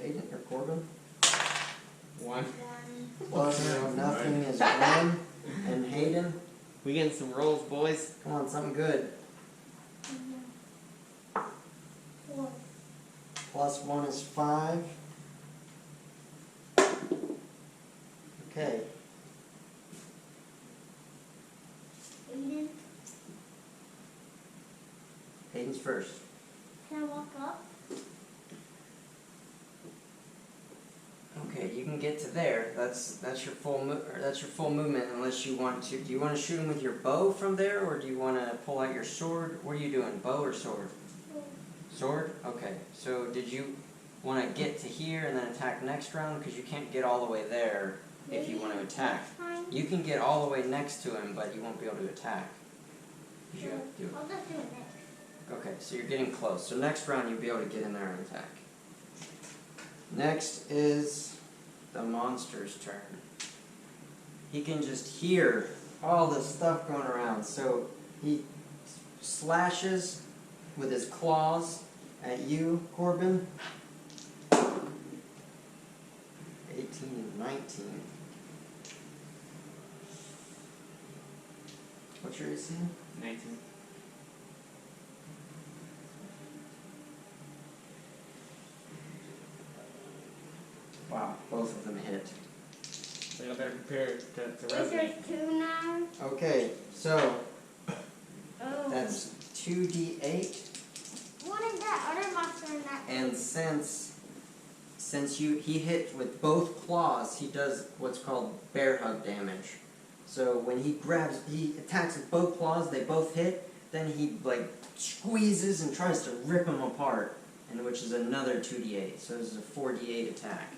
Hayden or Corbin? 1. 1. Plus Okay. nothing is 1. And Hayden? We getting some rolls, boys. Come on, something good. 4. Plus 1 is 5. Okay. Aiden, Hayden's first. can I walk up? Okay, you can get to there. That's your full movement unless you want to. Do you want to shoot him with your bow from there, or do you want to pull out your sword? What are you doing? Bow or sword? Sword? Okay. So did you want to get to here and then attack next round? Because you can't get all the way there if you want to attack. You can get all the way next to him, but you won't be able to attack. 'Cause you have to do it. I'll just do it next. Okay, so you're getting close. So next round you'll be able to get in there and attack. Next is the monster's turn. He can just hear all this stuff going around. So he slashes with his claws at you, Corbin. 18 and 19. What's your AC? 19. Wow, both of them hit. So you better prepare to Wait, resonate. there's 2 now? Okay, so Oh. that's 2d8. What is that other monster in that? And since he hit with both claws, he does what's called bear hug damage. So when he attacks with both claws, they both hit, then he like squeezes and tries to rip them apart, and which is another 2d8. So this is a 4d8 attack.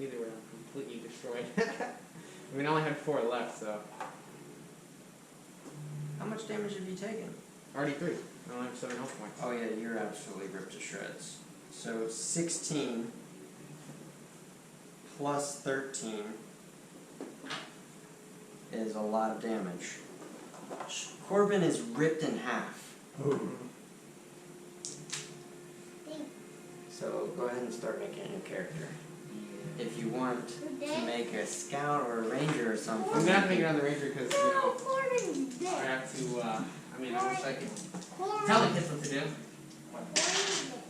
Either way, I'm completely destroyed. I mean, I only had 4 left, so. How much damage have you taken? Already 3. I only have 7 health points. Oh yeah, you're absolutely ripped to shreds. So 16 plus 13 is a lot of damage. Corbin is ripped in half. Oh. So go ahead and start making a new character. If you want to make a scout or a ranger or something. I'm gonna have to make it on the ranger because, you No, know, Corbin's I dead. have to, I mean, I wish I could Corbin. tell the kids what to do.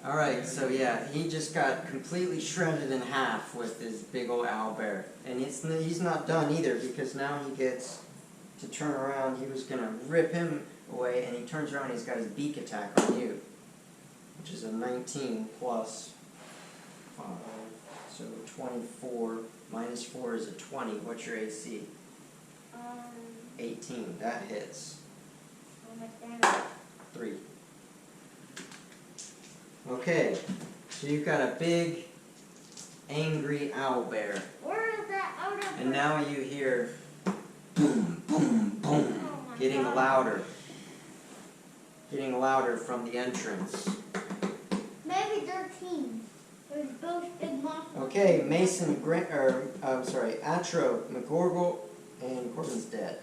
Alright, so yeah, he just got completely shredded in half with his big old owlbear. And he's not done either because now he gets to turn around. He was going to rip him away and he turns around and he's got his beak attack on you. which is a 19 plus 5, so 24 minus 4 is a 20. What's your AC? 18. That hits. Almost damage. 3. Okay, so you've got a big, angry owlbear. Where is that outer? And now you hear boom, boom, boom, Oh my getting God. louder. Getting louder from the entrance. Maybe 13. There's both big monsters. Okay, Mason, Atro, Mcgorrible, and Corbin's dead.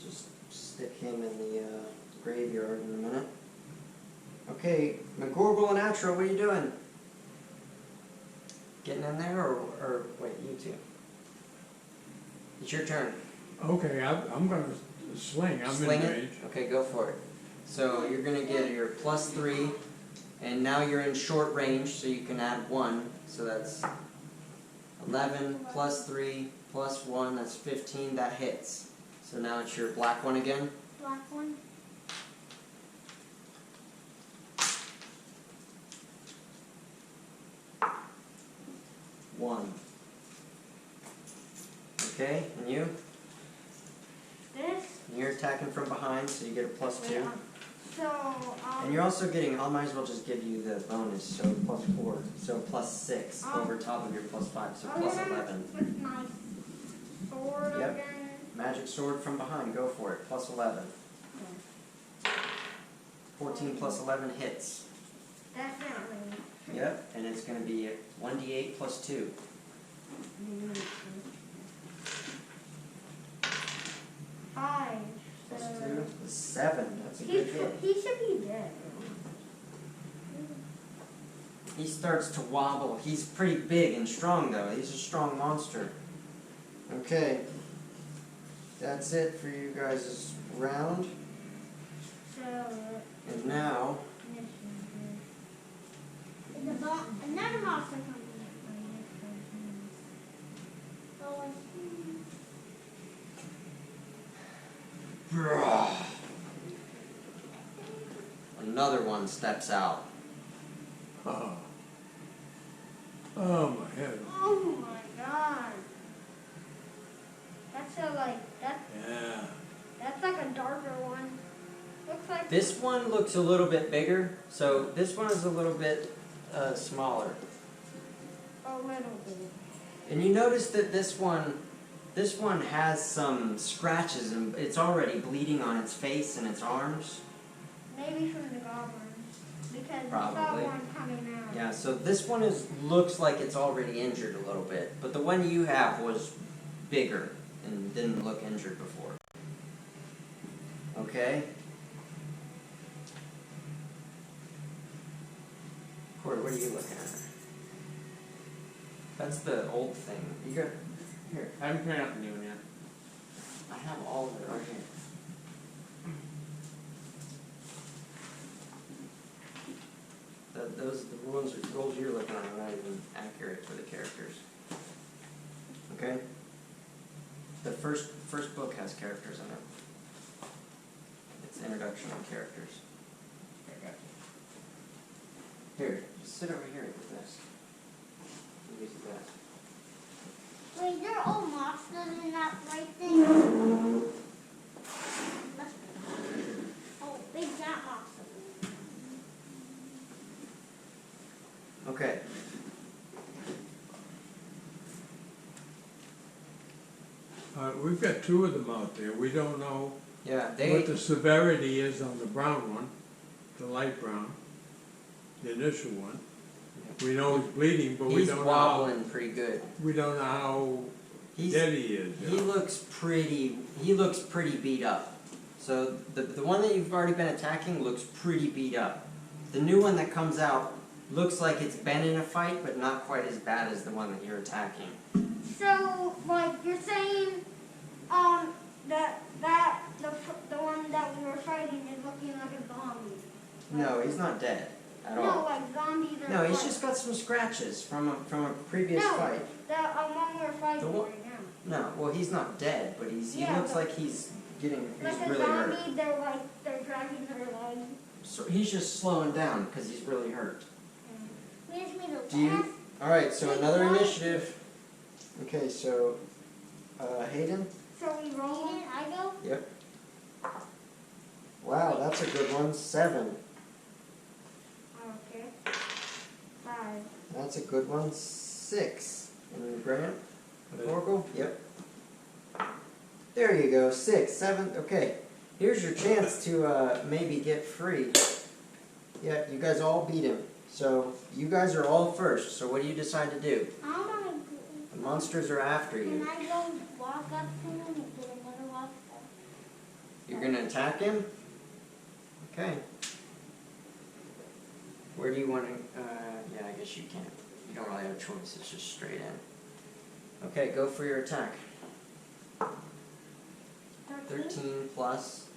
Just stick him in the graveyard in a minute. Okay, Mcgorrible and Atro, what are you doing? Getting in there, or wait, you two? It's your turn. Okay, I'm gonna swing, I'm Sling in it? range. Okay, go for it. So you're gonna get your +3, and now you're in short range, so you can add 1. So that's 11 plus 3 plus 1, that's 15, that hits. So now it's your black one again. Black one. One. Okay, and you? This. And you're attacking from behind, so you get a +2. So, And you're also getting, I might as well just give you the bonus, so +4, so +6 over top of your +5, so +11. With my sword Yep. again. Magic sword from behind, go for it, +11. 14 plus 11 hits. Definitely. Yep, and it's going to be 1d8 plus 2. Five. Plus So 2 is 7. That's a he good hit. should be dead. He starts to wobble. He's pretty big and strong, though. He's a strong monster. Okay. That's it for you guys' round. So And now, Another monster coming in. Oh, another one steps out. Oh. Oh my head. oh my god. That's Yeah. that's like a darker one. Looks like This one looks a little bit bigger, so this one is a little bit smaller. a little bit. And you notice that this one has some scratches and it's already bleeding on its face and its arms. Maybe from the goblins. Because Probably. we saw one coming out. Yeah, so this one looks like it's already injured a little bit, but the one you have was bigger and didn't look injured before. Okay? Corey, what are you looking at? That's the old thing. You got here. I haven't printed out the new one yet. I have all of it right here. The rules you're looking at are not even accurate for the characters. Okay? The first book has characters in it. It's introduction on characters. I got you. Here, just sit over here at the desk. Use the desk. wait, they're all monsters in that right thing. Oh, big giant monster. Okay. We've got 2 of them out there. We don't know Yeah, what the severity is on the brown one, the light brown, the initial one. We know he's bleeding, but we he's don't wobbling pretty good. know. We don't know how He's dead he is. He looks pretty beat up. So the one that you've already been attacking looks pretty beat up. The new one that comes out looks like it's been in a fight, but not quite as bad as the one that you're attacking. So, like, you're saying, that the one that we were fighting is looking like a zombie. No, he's not dead at No, all. like zombies are. No, he's like, just got some scratches from a previous No. fight. The one we're fighting The one- right now. No, well he's not dead, but he Yeah, looks but- like he's Like a really hurt. zombie, they're dragging their legs. he's just slowing down because he's really hurt. Where's me the Do you? last? All right. So another initiative. Okay. So, Hayden. So we roll. Aiden, I go? Yep. Wow, that's a good one. 7. Okay. 5. That's a good one. 6. And Grant? Oracle? Yep. There you go. 6, 7. Okay. Here's your chance to maybe get free. Yeah, you guys all beat him. So you guys are all first. So what do you decide to do? I want to. The monsters are after Can you. I go walk up to him and get another walk up? You're going to attack him? Okay. Where do you want to... yeah, I guess you can't. You don't really have a choice. It's just straight in. Okay, go for your attack. 13 plus...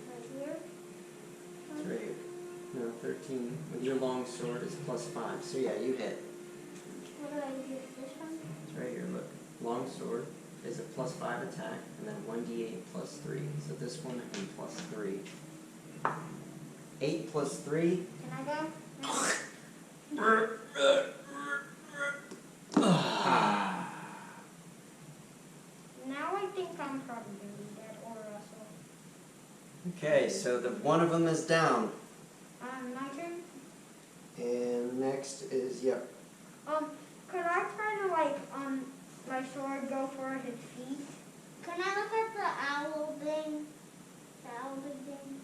Right here. 3. No, 13. With your long sword is plus 5. So yeah, you hit. What do I use? This one? It's right here, look. Long sword is a plus 5 attack, and then 1d8 plus 3. So this one and plus 3. 8 plus 3. Can I go? Now I think I'm probably gonna be dead or Russell. Okay, so the one of them is down. My turn. And next is, yep. Could I try to my sword go for his feet? Can I look at the owl thing? The owl thing?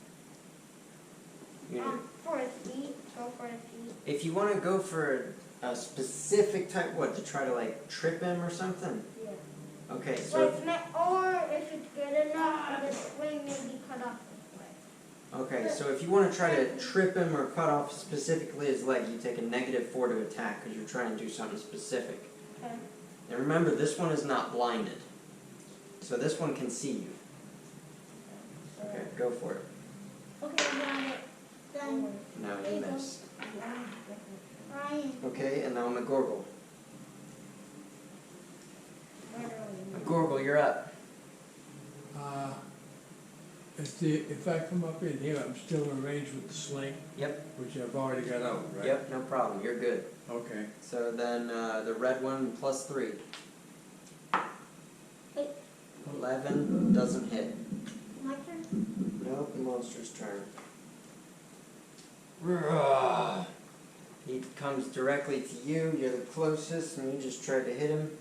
For his feet. Go for his feet. If you want to go for a specific type, what, to try to like trip him or something? Yeah. Okay, so... Or if it's good enough, the swing may be cut off this way. Okay, so if you want to try to trip him or cut off specifically his leg, you take a -4 to attack because you're trying to do something specific. Okay. And remember, this one is not blinded. So this one can see you. Okay, go for it. Okay, got it. Done. No, you missed. Ryan. Okay, and now Mcgorrible. Mcgorrible, you're up. If I come up in here, I'm still in range with the sling? Yep. Which I've already got out, right? Yep, no problem. You're good. Okay. So then the red one plus 3. 11 doesn't hit. My turn? Nope, the monster's turn. He comes directly to you. You're the closest, and you just try to hit him.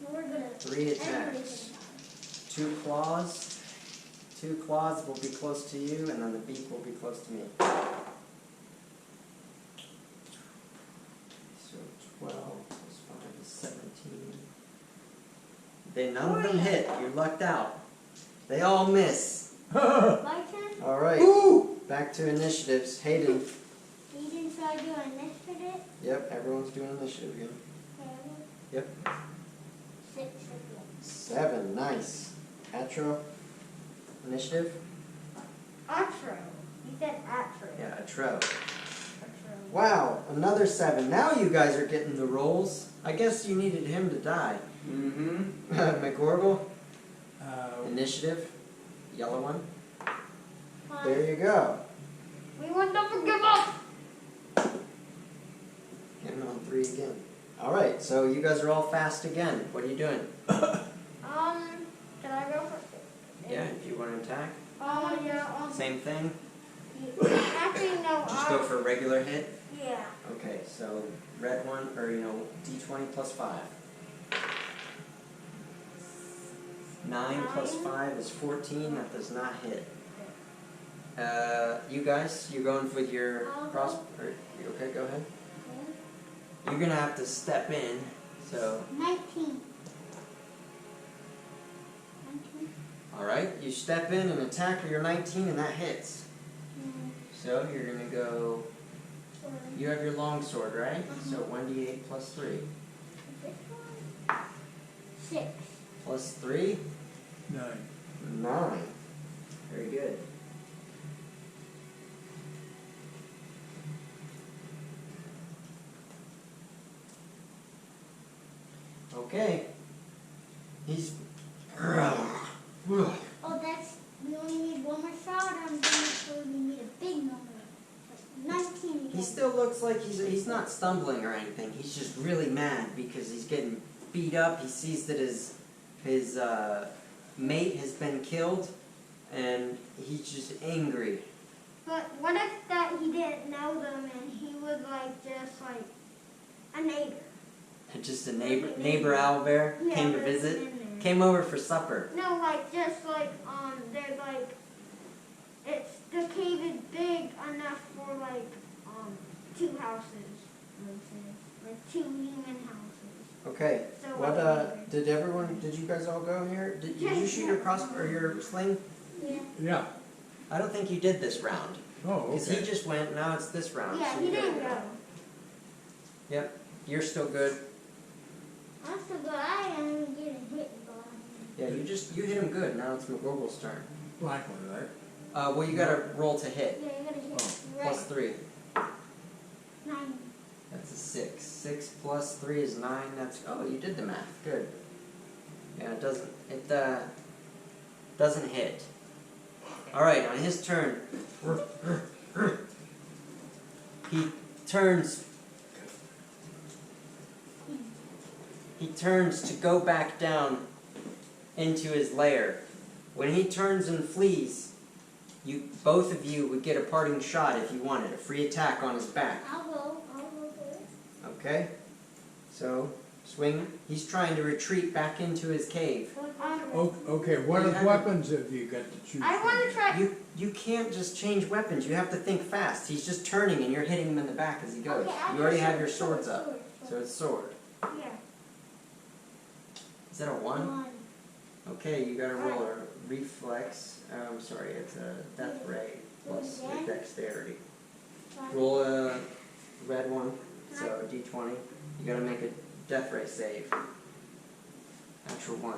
We're gonna. 3 attacks. 2 claws. 2 claws will be close to you, and then the beak will be close to me. So 12 plus 5 is 17. None of them hit. You're lucked out. They all miss. My turn? Alright. Back to initiatives. Hayden. Aiden, so I do initiative? Yep, everyone's doing initiative again. Yep. 6 again. 7. Nice. Atro. Initiative? Atro. You said Atro. Yeah, Atro. Atro. Wow, another 7. Now you guys are getting the rolls. I guess you needed him to die. Mm-hmm. Mcgorrible. Initiative. Yellow one. There you go. We will never give up. Getting on 3 again. Alright, so you guys are all fast again. What are you doing? Can I go for Yeah, if you want to attack. yeah. Same thing. Actually, no. Just go for a regular hit. Yeah. Okay, so red one, or d20 plus 5. 9 plus 5 is 14. That does not hit. You guys, you're going with your cross. Okay, go ahead. You're gonna have to step in. So. 19. All right, you step in and attack with your 19, and that hits. So you're gonna go. You have your long sword, right? So 1d8 plus 3. 6. Plus 3. 9. 9. Very good. Okay. He's. Oh, we only need one more shot on still looks like he's not stumbling or anything. He's just really mad because he's getting beat up. He sees that his mate has been killed, and he's just angry. But what if that he didn't know them and he was like just like a neighbor? Just a neighbor Owlbear Yeah, came to but visit, in there. came over for supper. No, like just like they're like it's the cave is big enough for like 2 houses. I would say like 2 human houses. Okay. So What like, did you guys all go here? Did you shoot your crossbow or your sling? Yeah. Yeah. I don't think you did this round. Oh, Because okay. he just went, now it's this round. Yeah, so he you didn't gotta go. Yep, you're still good. I'm so glad I am getting hit. Yeah, you hit him good. Now it's Mcgorrible's turn. Black one, right? Well, you gotta roll to hit. Yeah, you gotta hit Oh, right. +3. 9. That's a 6. 6 plus 3 is 9. That's, oh, you did the math. Good. Yeah, it doesn't hit. Alright, on his turn, he turns to go back down into his lair. When he turns and flees, both of you would get a parting shot if you wanted, a free attack on his back. I'll go for it. Okay? So, swing. He's trying to retreat back into his cave. Okay, what You have weapons have you got to choose I want to from? try. You can't just change weapons. You have to think fast. He's just turning and you're hitting him in the back as he goes. Okay, I'll You already go have your sword, swords up. sword. So it's sword. Yeah. Is that a 1? 1. Okay, you gotta roll a reflex. Sorry, it's a death ray plus your dexterity. Roll a red one, so a d20. You gotta make a death ray save. Natural 1.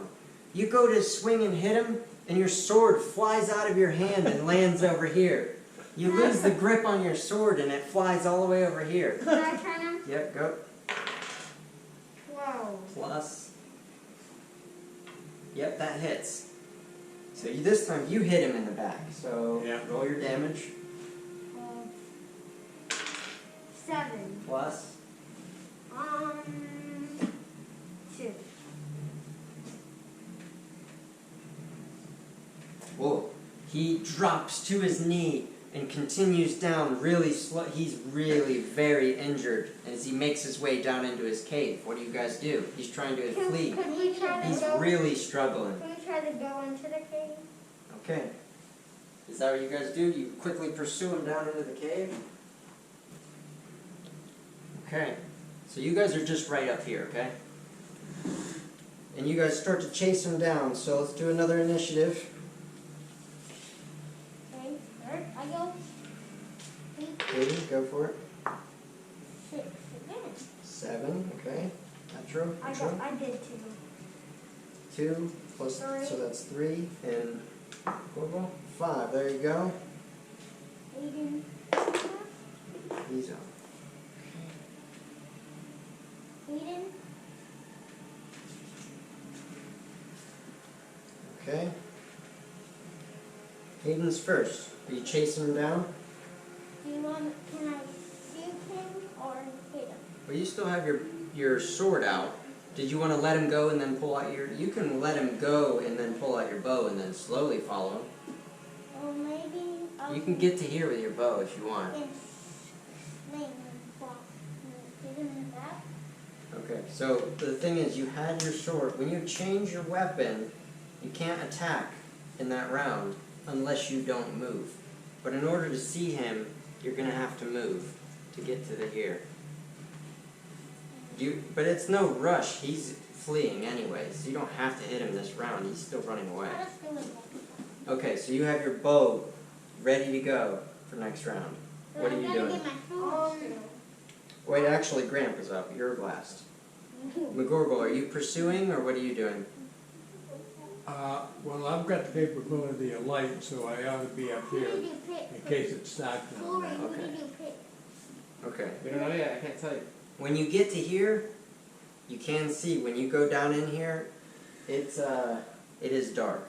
You go to swing and hit him, and your sword flies out of your hand and lands over here. You lose the grip on your sword, and it flies all the way over here. Did I turn him? Yep, go. 12. Plus. Yep, that hits. So this time you hit him in the back. So Yeah. roll your damage. 7. Plus. 2. Whoa. He drops to his knee and continues down really slow. He's really very injured as he makes his way down into his cave. What do you guys do? He's trying to flee. Could we try to He's go? really struggling. Could we try to go into the cave? Okay. Is that what you guys do? You quickly pursue him down into the cave? Okay. So you guys are just right up here, okay? And you guys start to chase him down. So let's do another initiative. Okay, third, I go. Katie, go for it. 6 again. 7, okay. Natural. I did 2. 2 plus, Three. so that's 3, and 5. There you go. Aiden. He's up. Aiden. Okay. Hayden's first. Are you chasing him down? Can I shoot him or hit him? Well, you still have your sword out. Did you want to let him go and then pull out your... You can let him go and then pull out your bow and then slowly follow him. Or maybe I'll You can get to here with your bow if you want. and sling and block and hit him in the back. Okay, so the thing is, you had your sword. When you change your weapon, you can't attack in that round unless you don't move. But in order to see him, you're going to have to move to get to the here. But it's no rush. He's fleeing anyway, so you don't have to hit him this round. He's still running away. Let us do it next time. Okay, so you have your bow ready to go for next round. So What are I you gotta doing? get my sword still. Wait, actually, Gramp is up. You're last. Mcgorrible, are you pursuing, or what are you doing? Well, I've got the capability of light, so I ought to be up Who here did you pick? in case it's dark down Corey, there. who Okay. did you pick? Okay. We don't know yet. I can't tell you. When you get to here, you can see when you go down in here, it is dark.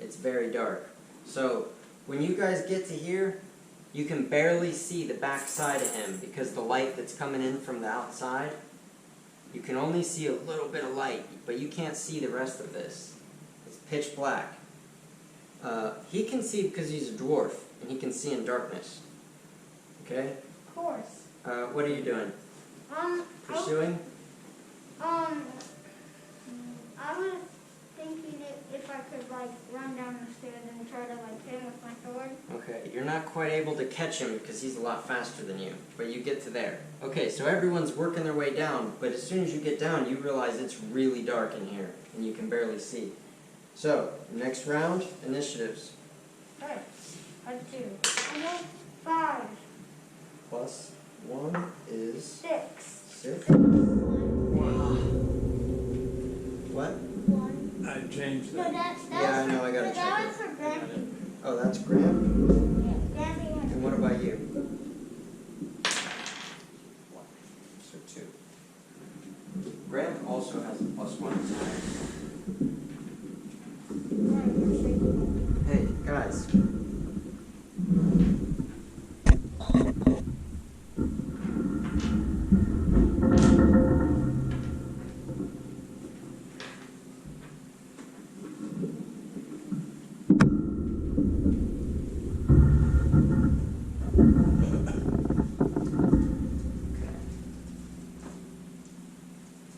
It's very dark. So when you guys get to here, You can barely see the back side of him because the light that's coming in from the outside, you can only see a little bit of light, but you can't see the rest of this. It's pitch black. He can see because he's a dwarf, and he can see in darkness. Okay? Of course. What are you doing? Pursuing? I was thinking if I could like run down the stairs and try to like hit him with my sword. Okay, you're not quite able to catch him because he's a lot faster than you, but you get to there. Okay, so everyone's working their way down, but as soon as you get down, you realize it's really dark in here, and you can barely see. So, next round, initiatives. Alright, let's do 5, Plus 1 is 6. 6. What? One. I changed No, that. that Yeah, I know, I gotta no, check that it. was for Ghelfi. Oh, that's Graham? Yeah, Ghelfi had And what about you? So 2. Graham also has a +1 attack. Hey, guys.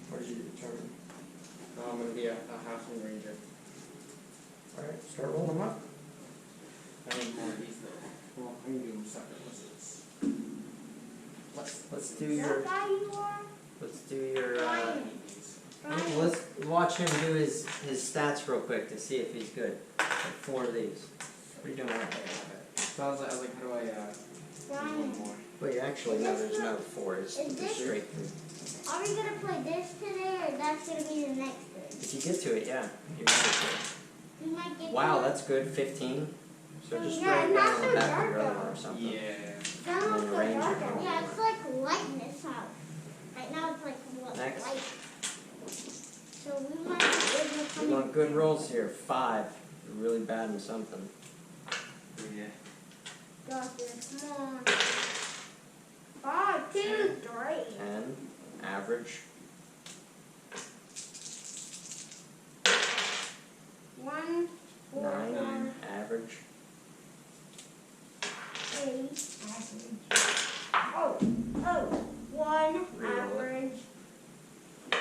What did you determine? I'm gonna be a halfling ranger. Alright, start rolling them up. I need more of these though. Well, I'm gonna do them separate. Let's do Is your that guy you are? let's do your Brian. let's watch him do his stats real quick to see if he's good. Like 4 of these. What are you doing with that? So I was like, how do I, do Brian. one more? Well, you actually know there's no 4. It's Is this- straight through. Are we gonna play this today, or that's gonna be the next day? If you get to it, yeah. You can get to it. We might get. Wow, to that's good. 15. So just Yeah, write it not down on so the back dark, of your other though. one or something. Yeah. That And looks then so arrange dark it. out Yeah, there. it's like light in this house. Right now it's like Next. light. So we might be able to come We want in. good rolls here. 5. You're really bad in something. Yeah. Got this. Come on. 5, 2, 3. 10. Average. 1, 4, 9. Average. 8. Oh, 1 Reroll it. average. 4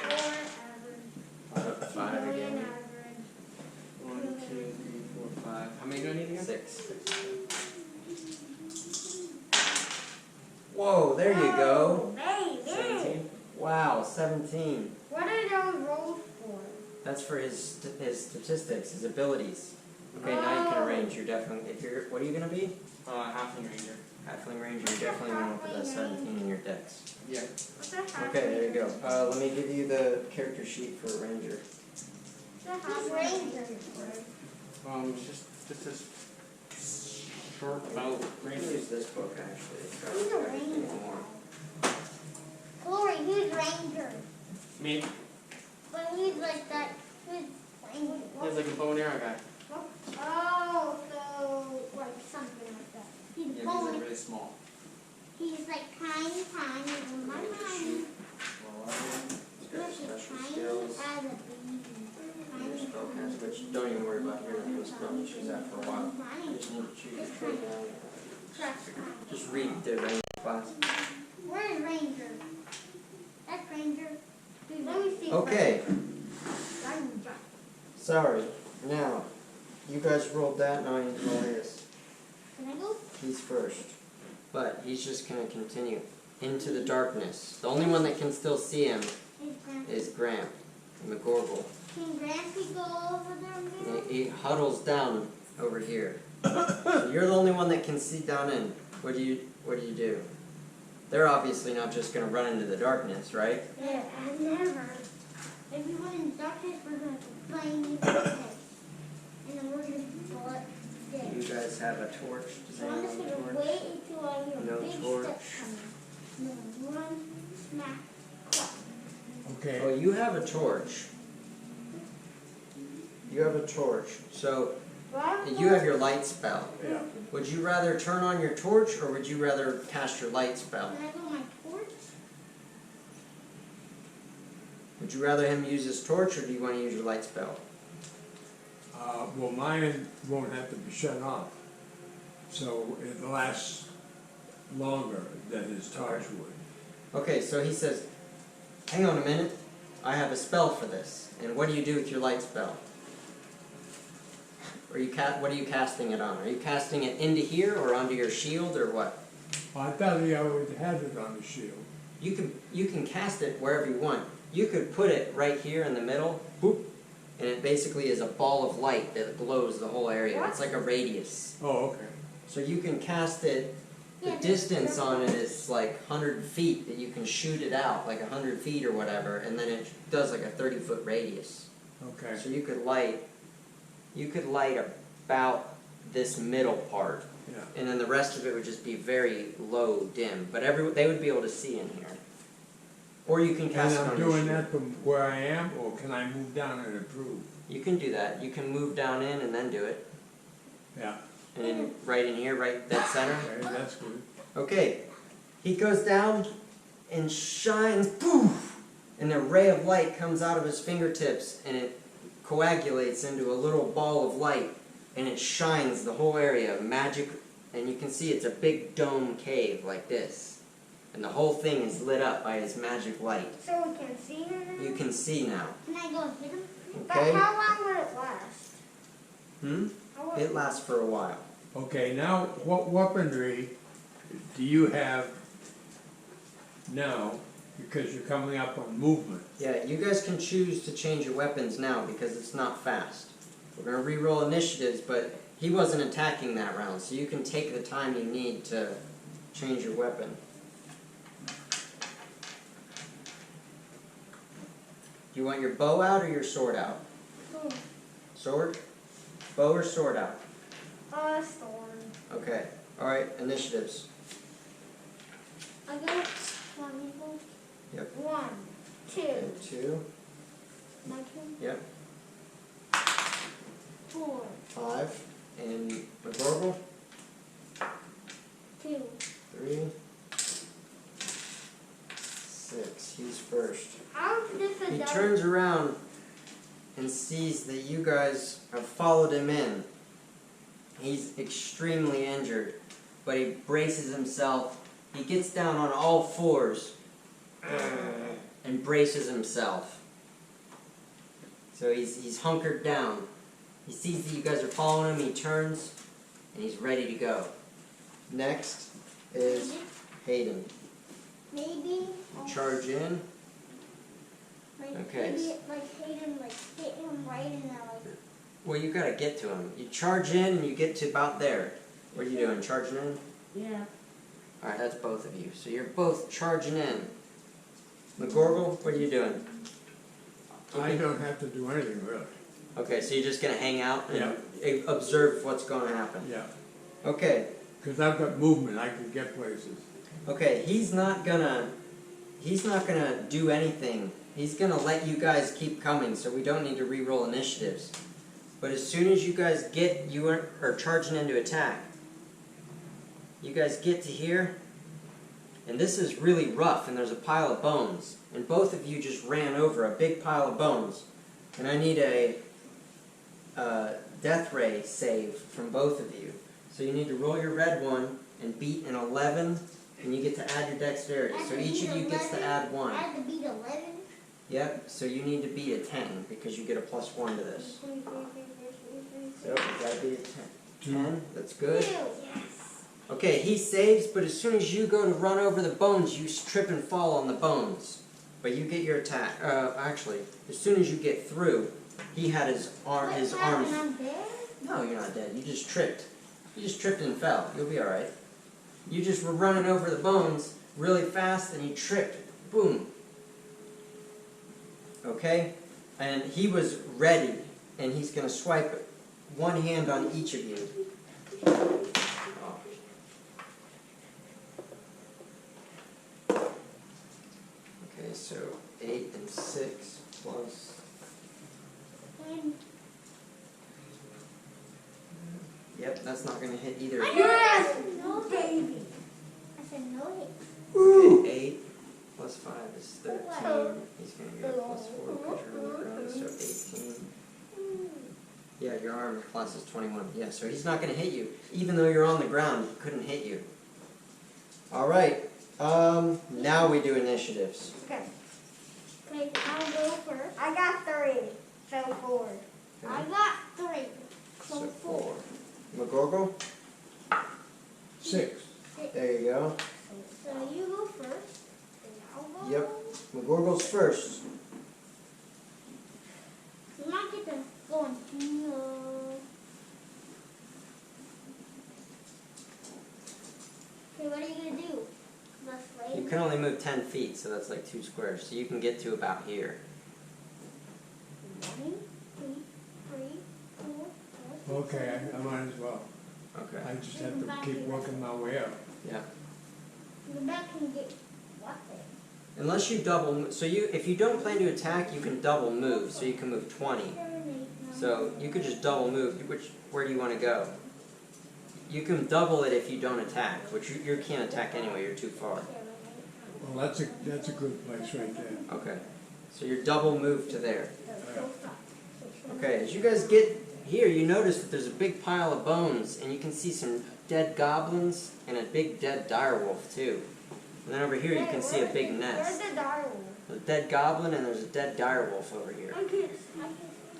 average. 5 2 again. average. 1, 2, 3, 4, 5. How many do I need again? 6. Whoa, there you go. Oh, baby. 17. Wow, 17. What are those rolls for? That's for his statistics, his abilities. Okay, now you can Oh. arrange. You're definitely, if you're, what are you gonna be? Halfling ranger. Halfling ranger. You're definitely going for that 17 in your dex. Yeah. What's that Okay, there you go. Let me give you the character sheet for a ranger. What's that ranger? It's just a short about Use rangers. this book actually. It's got Who's a everything ranger? more. Glory, who's Ranger? Me. But he's like that. Who's Ranger? He's like a bow and arrow guy. Oh, so like something like that. He's Yeah, he's bowling. like really small. He's like tiny, tiny. My tiny. It's got Look, he's special tiny skills. as a baby. Your Tiny. spellcast, which don't even worry about. You're not going to spell and choose that for a while. You Tiny. just need to choose your down. Trust me. Just read the ranger class. Where's Ranger? That's Ranger. Dude, let me see. Okay, Ranger. sorry. Now, you guys rolled that, now I need to roll his. Can I go? He's first. But he's just going to continue into the darkness. The only one that can still see him He's Grant. is Graham, Mcgorrible. Can Grampy go over there? And Maybe? he huddles down over here. So you're the only one that can see down in. What do you do? They're obviously not just going to run into the darkness, right? Yeah, I've never. If we went in darkness, we're going to blame you for this. And then we're going to pull it dead. You guys have a torch. Does So I'm anyone just have a going to torch? wait until I hear No big torch. steps coming. And then run, smack, clap. Okay. Oh, you have a torch. You have a torch. So You have your light spell. Yeah. Would you rather turn on your torch, or would you rather cast your light spell? Can I go my torch? Would you rather him use his torch, or do you want to use your light spell? Well, mine won't have to be shut off, so it lasts longer than his torch would. Okay, so he says, hang on a minute, I have a spell for this. And what do you do with your light spell? What are you casting it on? Are you casting it into here, or onto your shield, or what? I thought he always had it on the shield. You can cast it wherever you want. You could put it right here in the middle, boop, and it basically is a ball of light that glows the whole area. It's like a radius. Oh, okay. So you can cast it, the distance on it is like 100 feet that you can shoot it out, like 100 feet or whatever, and then it does like a 30-foot radius. Okay. So you could light about this middle part, Yeah. and then the rest of it would just be very low, dim. But they would be able to see in here. Or you can cast And it I'm on your doing shield. that from where I am, or can I move down and improve? You can do that. You can move down in and then do it. Yeah. And then right in here, right dead center. Okay, that's good. Okay. He goes down and shines, poof! And a ray of light comes out of his fingertips, and it coagulates into a little ball of light, and it shines the whole area, magic, and you can see it's a big dome cave like this. And the whole thing is lit up by his magic light. So we can see him now? You can see now. Can I go hit him? Okay? But how long will it last? How will It lasts for a while. Okay, now what weaponry do you have now, because you're coming up on movement? Yeah, you guys can choose to change your weapons now because it's not fast. We're going to re-roll initiatives, but he wasn't attacking that round, so you can take the time you need to change your weapon. Do you want your bow out or your sword out? Sword? Bow or sword out? Sword. Okay. Alright, initiatives. I got one equal. Yep. 1, 2. Okay, 2. My turn. Yep. 4, 5. And Mcgorrible? 2. 3. 6. He's first. How's this a He double? turns around and sees that you guys have followed him in. He's extremely injured, but he braces himself. He gets down on all fours and braces himself. So he's hunkered down. He sees that you guys are following him. He turns and he's ready to go. Next is Hayden. Maybe. Charge in. Like, Okay. maybe, like, hit him right in the, like. Well, you gotta get to him. You charge in and you get to about there. What are you doing? Charging in? Yeah. Alright, that's both of you. So you're both charging in. Mcgorrible, what are you doing? I don't have to do anything really. Okay, so you're just gonna hang out and observe what's gonna happen. Yeah. Okay. Because I've got movement, I can get places. Okay, he's not gonna do anything. He's gonna let you guys keep coming, so we don't need to re-roll initiatives. But as soon as you guys are charging into attack, you guys get to here, and this is really rough, and there's a pile of bones. And both of you just ran over a big pile of bones. And I need a death ray save from both of you. So you need to roll your red one and beat an 11, and you get to add your dexterity. So each of you gets to add 1. I had to beat 11. Yep, so you need to beat a 10, because you get a +1 to this. So you gotta beat a 10. 10, that's good. Yes. Okay, he saves, but as soon as you go to run over the bones, you trip and fall on the bones. But you get your attack. Actually, as soon as you get through, he had his arms. I'm dead? No, you're not dead. You just tripped. You just tripped and fell. You'll be alright. You just were running over the bones really fast, and you tripped. Boom. Okay? And he was ready, and he's going to swipe it. One hand on each of you. Okay, so 8 and 6 plus Yep, that's not going to hit either. Yes, No baby. I said no hit. Okay, 8 plus 5 is 13. He's going to get a plus 4 because you're on the ground, so 18. Yeah, your armor class is 21. Yeah, so he's not going to hit you. Even though you're on the ground, he couldn't hit you. Alright, now we do initiatives. Okay. Okay, I'll go first. I got 3. So 4. I got 3. So 4. Mcgorrible? 6. There you go. So you go first. And I'll go. Yep. Mcgorrible's first. You might get to go and Okay, what are you going to do? The You slave? can only move 10 feet, so that's like 2 squares. So you can get to about here. 1, 2, 3, 4, 5, 6, Okay, 7. I might as well. Okay. I just have to keep working my way up. Yeah. The back can get what there? Unless you double, so if you don't plan to attack, you can double move, so you can move 20. 7, 8, 9, So you could just double move. Where do you want to go? You can double it if you don't attack, which you can't attack anyway. You're too far. 7, 8, 9, Well, that's a good place right there. Okay. So you're double move to there. 4, 5, 6, 7, Okay. As you guys get here, you notice that there's a big pile of bones, and you can see some dead goblins and a big dead direwolf too. And then over here you can see a big nest. Where's the direwolf? There's a dead goblin and there's a dead direwolf over here. I can't.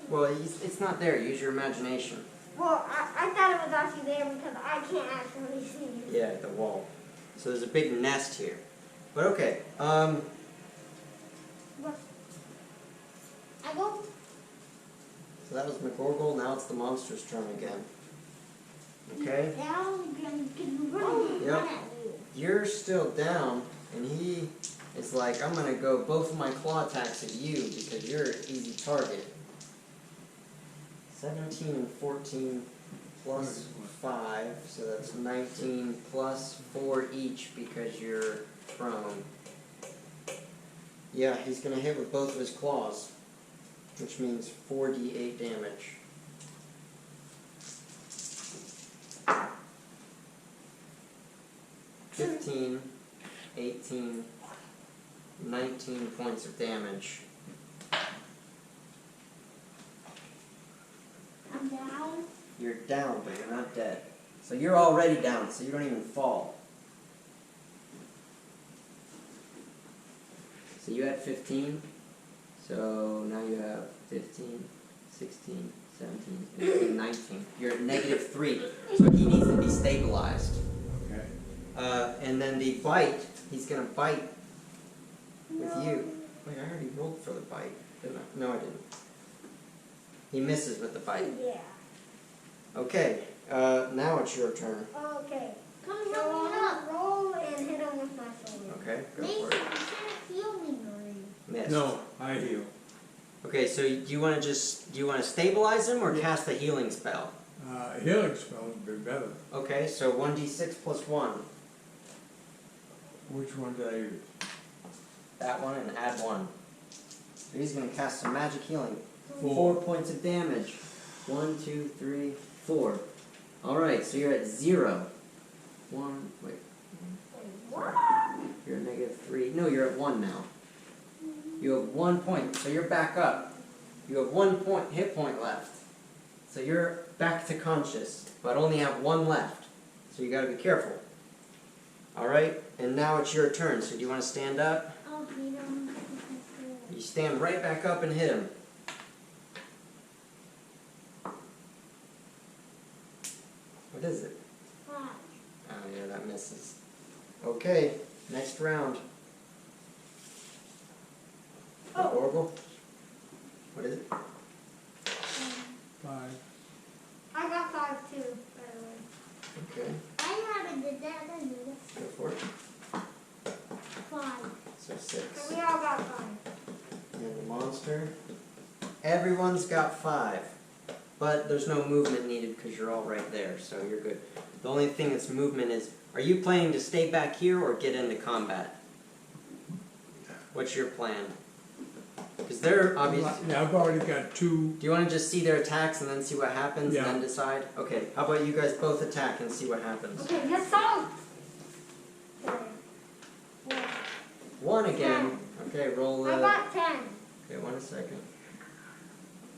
Well, it's not there. Use your imagination. Well, I thought it was actually there because I can't actually see it. Yeah, the wall. So there's a big nest here. But okay. I go. So that was Mcgorrible. Now it's the monster's turn again. Okay. Down again because we're Oh, going to Yep. run at you. You're still down, and he is like, I'm gonna go both of my claw attacks at you because you're an easy target. 17 and 14 plus 5, so that's 19 plus 4 each because you're prone. Yeah, he's gonna hit with both of his claws, which means 4d8 damage. $15, 18, 19 points of damage. I'm down. You're down, but you're not dead. So you're already down, so you don't even fall. So you had 15. So now you have 15, 16, 17, 18, 19. You're at -3. So he needs to be stabilized. Okay. And then the bite, he's going to bite with you. Wait, I already rolled for the bite, didn't I? No, I didn't. He misses with the bite. Yeah. Okay, now it's your turn. Okay. Come So help me I'm up. gonna roll and hit him with my sword. Okay, go Mason, for you it. can't heal me, Marie. Missed. No, I heal. Okay, so do you want to stabilize him or cast a healing spell? Healing spell would be better. Okay, so 1d6 plus 1. Which one did I use? That one and add 1. So he's going to cast some magic healing. 4 4. points of damage. 1, 2, 3, 4. Alright, so you're at 0. 1, wait. Sorry. You're at -3. No, you're at 1 now. You have 1 point, so you're back up. You have 1 hit point left. So you're back to conscious, but only have 1 left. So you gotta be careful. Alright, and now it's your turn. So do you want to stand up? I'll hit him. You stand right back up and hit him. What is it? 5. Oh yeah, that misses. Okay, next round. Oracle? What is it? 5. I got 5 too, by the way. Okay, I haven't did that. I knew go for it. 5. So So 6. we all got 5. And the monster. Everyone's got 5. But there's no movement needed because you're all right there, so you're good. The only thing that's movement is, are you planning to stay back here or get into combat? What's your plan? Because they're obviously. Yeah, I've already got two. Do you want to just see their attacks and then see what happens Yeah. and then decide? Okay, how about you guys both attack and see what happens? Okay, yes, so. One again. Okay, roll I got 10. Okay, 1 second.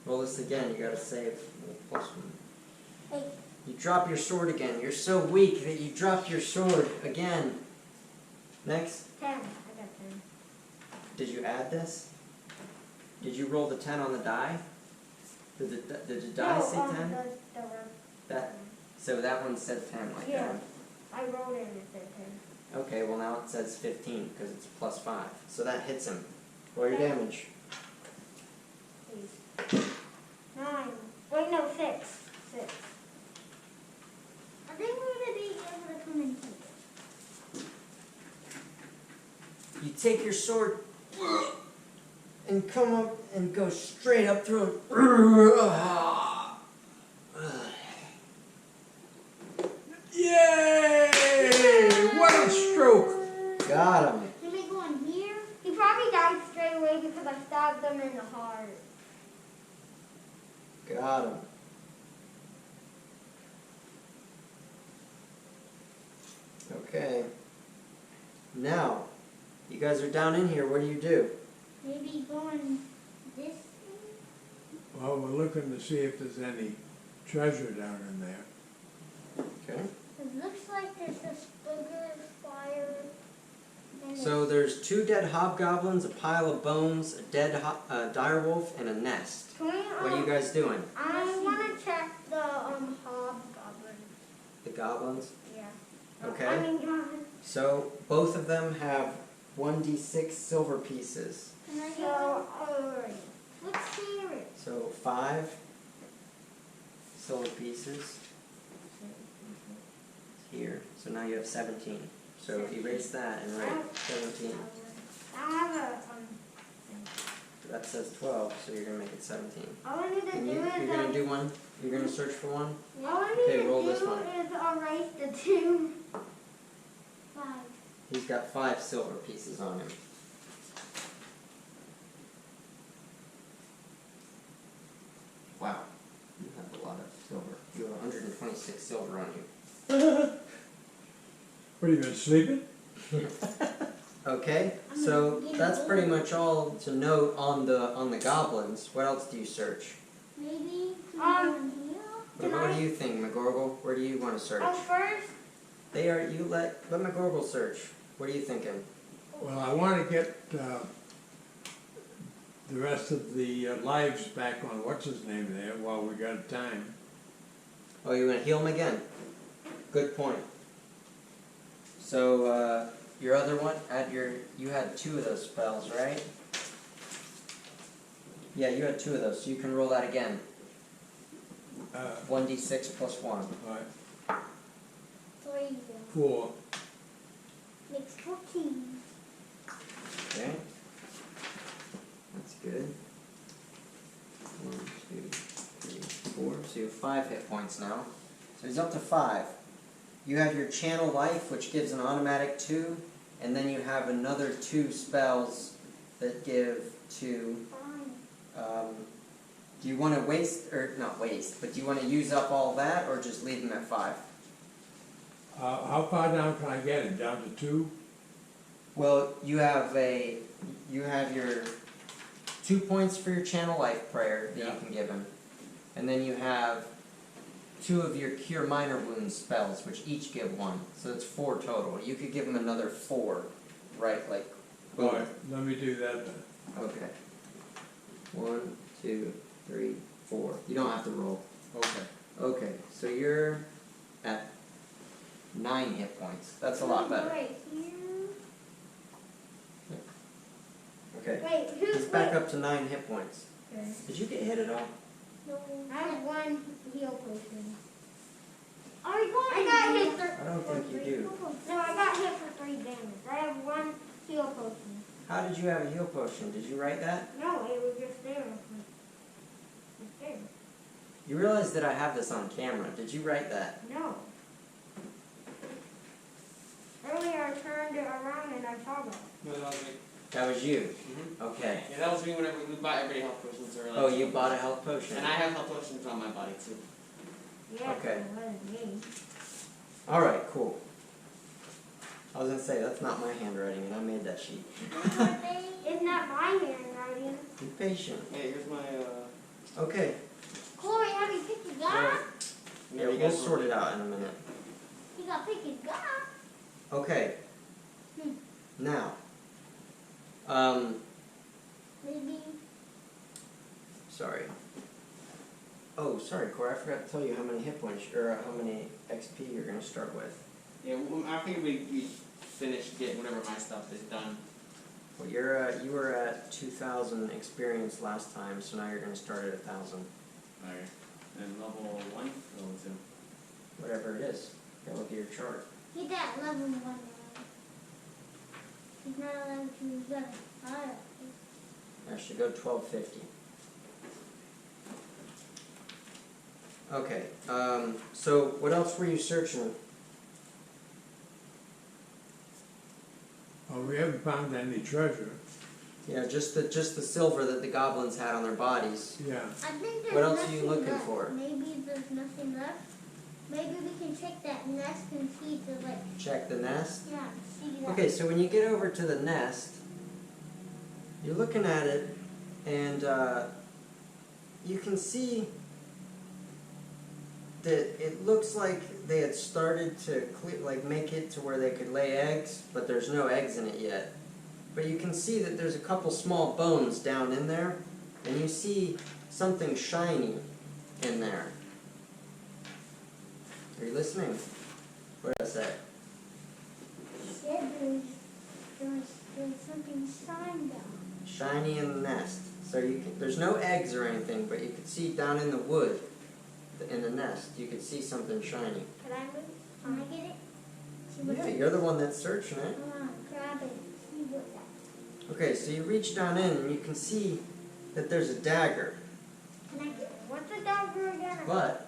Roll this again, you gotta save. Plus 1. Hey. You drop your sword again. You're so weak that you dropped your sword again. Next. 10. I got 10. Did you add this? Did you roll the 10 on the die? Did the die say 10? The That. So that one said 10 like Yeah. that. I wrote it and it said 10. Okay, well now it says 15 because it's plus 5. So that hits him. Roll your damage. Please. 9. Wait, no, 6. 6. I think we're gonna be able to come in here. You take your sword and come up and go straight up through him. Yay! What a stroke! Got him. Can we go in here? He probably died straight away because I stabbed him in the heart. Got him. Okay. Now, you guys are down in here. What do you do? Maybe going this way? Well, we're looking to see if there's any treasure down in there. Okay. It looks like there's this booger fire. And So there's 2 dead hobgoblins, a pile of bones, a dead direwolf, and a nest. Can we, What are you guys doing? I want to check the hobgoblin. The goblins? Yeah. Okay. I mean, So both of them have 1d6 silver pieces. Can I get so, one? Let's hear it. So 5 silver pieces here. So now you have 17. So erase that and write 17. I have a, That says 12, so you're going to make it 17. all I need to And do you're is, going to do one? You're going to search for one? all I need Okay, roll to this do one. is erase the 2. 5. He's got 5 silver pieces on him. Wow. You have a lot of silver. You have 126 silver on you. What, have you been sleeping? Okay, so that's pretty much all to note on the goblins. What else do you search? Maybe go in here? What do you think, Mcgorrible? Where do you want to search? First, They are. You let Mcgorrible search. What are you thinking? Well, I want to get the rest of the lives back on what's his name there while we got time. Oh, you want to heal him again? Good point. So your other one, you had 2 of those spells, right? Yeah, you had 2 of those, so you can roll that again. 1d6 plus 1. All right, 3. 4. Makes 14. Okay. That's good. 1, 2, 3, 4. So you have 5 hit points now. So he's up to 5. You have your channel life, which gives an automatic 2, and then you have another 2 spells that give 2. Do you want to waste, or not waste, but do you want to use up all that, or just leave them at 5? How far down can I get him? Down to 2? Well, you have your 2 points for your channel life prayer that Yeah. you can give him, and then you have 2 of your cure minor wounds spells, which each give 1, so it's 4 total. You could give him another 4, right? Like, boom. All right, let me do that then. Okay. 1, 2, 3, 4. You don't have to roll. Okay. Okay, so you're at 9 hit points. That's a lot better. Right here. Okay. Wait, who's He's back up to 9 hit points. Okay. Did you get hit at all? No. I have 1 heal potion. Are we going I got in hit here? I don't think you do. No, I got hit for 3 damage. I have 1 heal potion. How did you have a heal potion? Did you write that? No, it was just there. Just there. You realize that I have this on camera. Did you write that? No. Earlier I turned it around and I saw that. No, that was me. That was you. Mm-hmm. Okay. Yeah, that was me whenever we bought everybody health potions earlier. Oh, you bought a health potion. And I have health potions on my body too. Yeah, Okay. it wasn't me. Alright, cool. I was gonna say, that's not my handwriting, and I made that sheet. Isn't that my handwriting? Be patient. Hey, here's my Okay. Chloe, have you picked a guy? Yeah, we'll sort it out in a minute. You got picked a guy. Okay. Now. Maybe. Sorry. Oh, sorry, Corey. I forgot to tell you how many hit points, or how many XP you're gonna start with. Yeah, I think we finished getting whatever my stuff is done. Well, you were at 2,000 experience last time, so now you're gonna start at 1,000. Alright. And level 1? Level 2. Whatever it is. Yeah, look at your chart. Get that level 1 now. He's not allowed to use that higher. I should go 1250. Okay. So what else were you searching? Oh, we haven't found any treasure. Yeah, just the silver that the goblins had on their bodies. Yeah. I think there's What else are nothing you looking left. for? Maybe there's nothing left. Maybe we can check that nest and see the Check the nest. yeah, see that. Okay, so when you get over to the nest, you're looking at it, and you can see that it looks like they had started to make it to where they could lay eggs, but there's no eggs in it yet. But you can see that there's a couple small bones down in there, and you see something shiny in there. Are you listening? What did I say? Said there's something signed down. Shiny in the nest. So there's no eggs or anything, but you could see down in the wood, in the nest, you could see something shiny. Can I move? Can I get it? See what Yeah, it you're the one that's searching it. Come on, grab it. See what that. Okay, so you reach down in and you can see that there's a dagger, Can I get it? What's the dagger again? but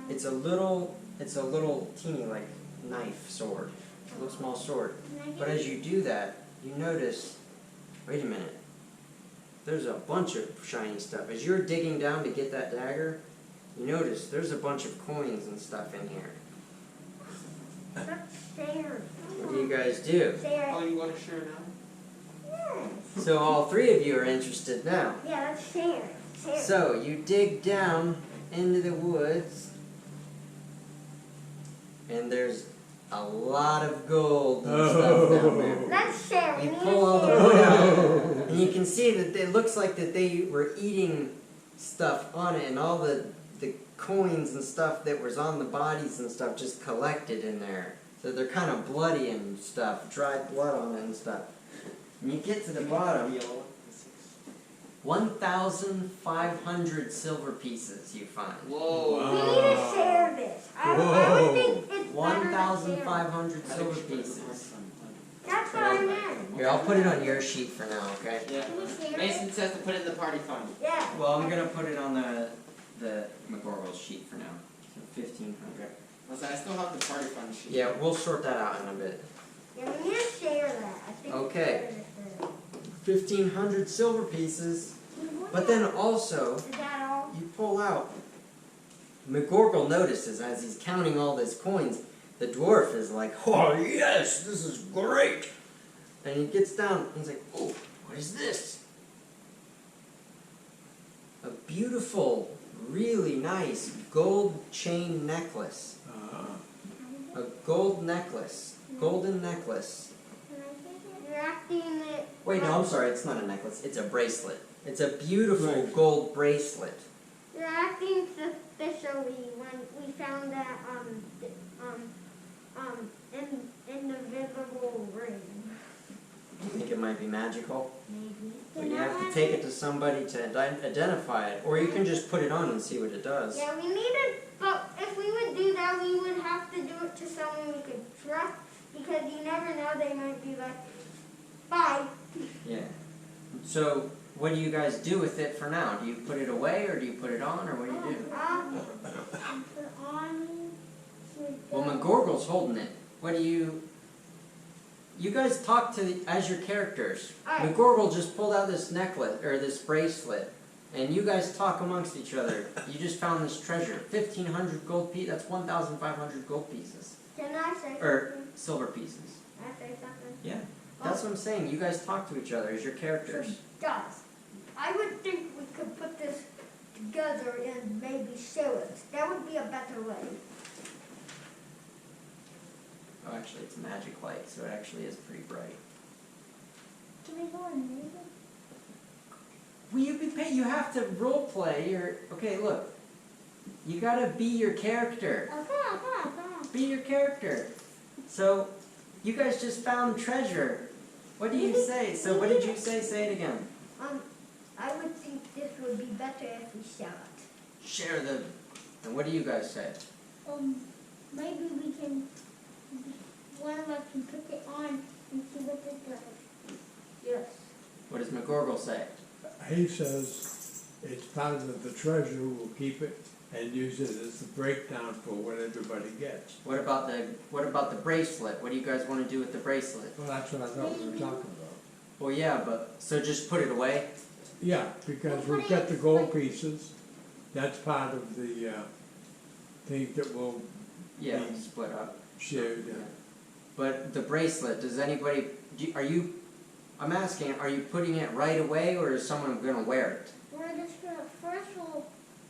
it's a little teeny like knife sword, a little small sword. Can I get But it? as you do that, you notice, wait a minute, there's a bunch of shiny stuff. As you're digging down to get that dagger, you notice there's a bunch of coins and stuff in here. That's Sarah. What do you guys do? Sarah. Oh, you want to share now? Yeah. So all three of you are interested now. Yeah, that's Sarah. Sarah. So you dig down into the woods, and there's a lot of gold and stuff down there. That's Sarah. You Me pull all and the Sarah. wood out, and you can see that it looks like that they were eating stuff on it, and all the coins and stuff that was on the bodies and stuff just collected in there. So they're kind of bloody and stuff, dried blood on it and stuff. And you get to the bottom, 1,500 silver pieces you find. Whoa. We need to share this. I would think it's better to share. 1,500 silver pieces. That's what I meant. Here, I'll put it on your sheet for now, okay? Yeah. Can we share Mason it? says to put it in the party fund. Yeah. Well, I'm gonna put it on the Mcgorrible sheet for now. So 1,500. I still have the party fund sheet. Yeah, we'll sort that out in a bit. Yeah, we need to share that. I think Okay. it's better to share. 1,500 silver pieces. But then also, Is that all? you pull out. Mcgorrible notices as he's counting all these coins, the dwarf is like, "Oh yes, this is great!" And he gets down, and he's like, "Oh, what is this?" A beautiful, really nice gold chain necklace. A gold necklace. Golden necklace. Can I take it? You're acting it. Wait, no, I'm sorry, it's not a necklace, it's a bracelet. It's a beautiful Right. gold bracelet. You're acting suspiciously when we found that invisible ring. You think it might be magical? Maybe. But you have to take it to somebody to identify it, or you can just put it on and see what it does. Yeah, we needed, but if we would do that, we would have to do it to someone we could trust, because you never know, they might be like, bye. Yeah. So, what do you guys do with it for now? Do you put it away, or do you put it on, or what do you do? Put on. Well, Mcgorrible's holding it. What do you... you guys talk as your characters. Alright. Mcgorrible just pulled out this necklace, or this bracelet, and you guys talk amongst each other. You just found this treasure. 1,500 gold pieces, that's 1,500 gold pieces. Can I say Or something? silver pieces. Can I say something? Yeah, that's what I'm saying. You guys talk to each other as your characters. Guys, I would think we could put this together and maybe show it. That would be a better way. Oh, actually, it's magic light, so it actually is pretty bright. Can we go and move it? Will you be paid? You have to role play your. Okay, look. You gotta be your character. Okay. Be your character. So, you guys just found treasure. What do you say? So, what did you say? Say it again. I would think this would be better if we show it. Share the. And what do you guys say? Maybe we can, one of us can put it on and see what it does. Yes. What does Mcgorrible say? He says it's part of the treasure, we'll keep it and use it as the breakdown for what everybody gets. What about the bracelet? What do you guys want to do with the bracelet? Well, that's what I thought we were talking about. Well, yeah, but so just put it away. Yeah, because we've got the gold pieces, that's part of the thing that will Yeah, Mm. split up. shared. But the bracelet, does anybody? I'm asking, are you putting it right away, or is someone going to wear it? We're just gonna, first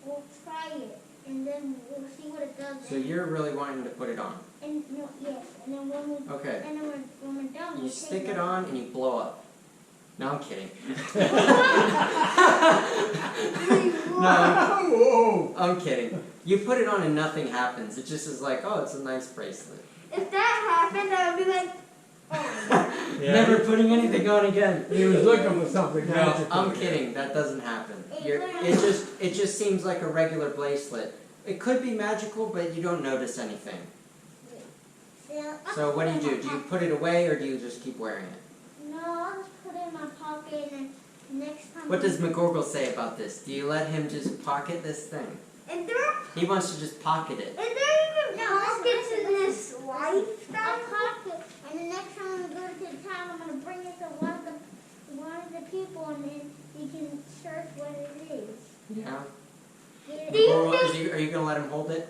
we'll try it, and then we'll see what it does. So you're really wanting to put it on? And no, yes, and then when we, Okay. and then when we're done, You we'll stick take it on and you blow up. No, I'm kidding. No, Whoa! I'm kidding. You put it on and nothing happens. It just is like, oh, it's a nice bracelet. If that happened, I would be like, oh. Yeah, Never putting anything on again. he was looking for something No, magical. I'm kidding. That doesn't happen. It just seems like a regular bracelet. It could be magical, but you don't notice anything. Yeah, So what do? Do you put it away, or do you just keep wearing it? No, I'll just put it in my pocket, and then next time. What does Mcgorrible say about this? Do you let him just pocket this thing? And there, He wants to just pocket it. and there even No, pockets listen, in this I'll lifestyle. pocket, and the next time we go to the town, I'm gonna bring it to one of the people, and then you can search what it is. Yeah. Get Do you it? Mcgorrible, are you gonna let him hold it?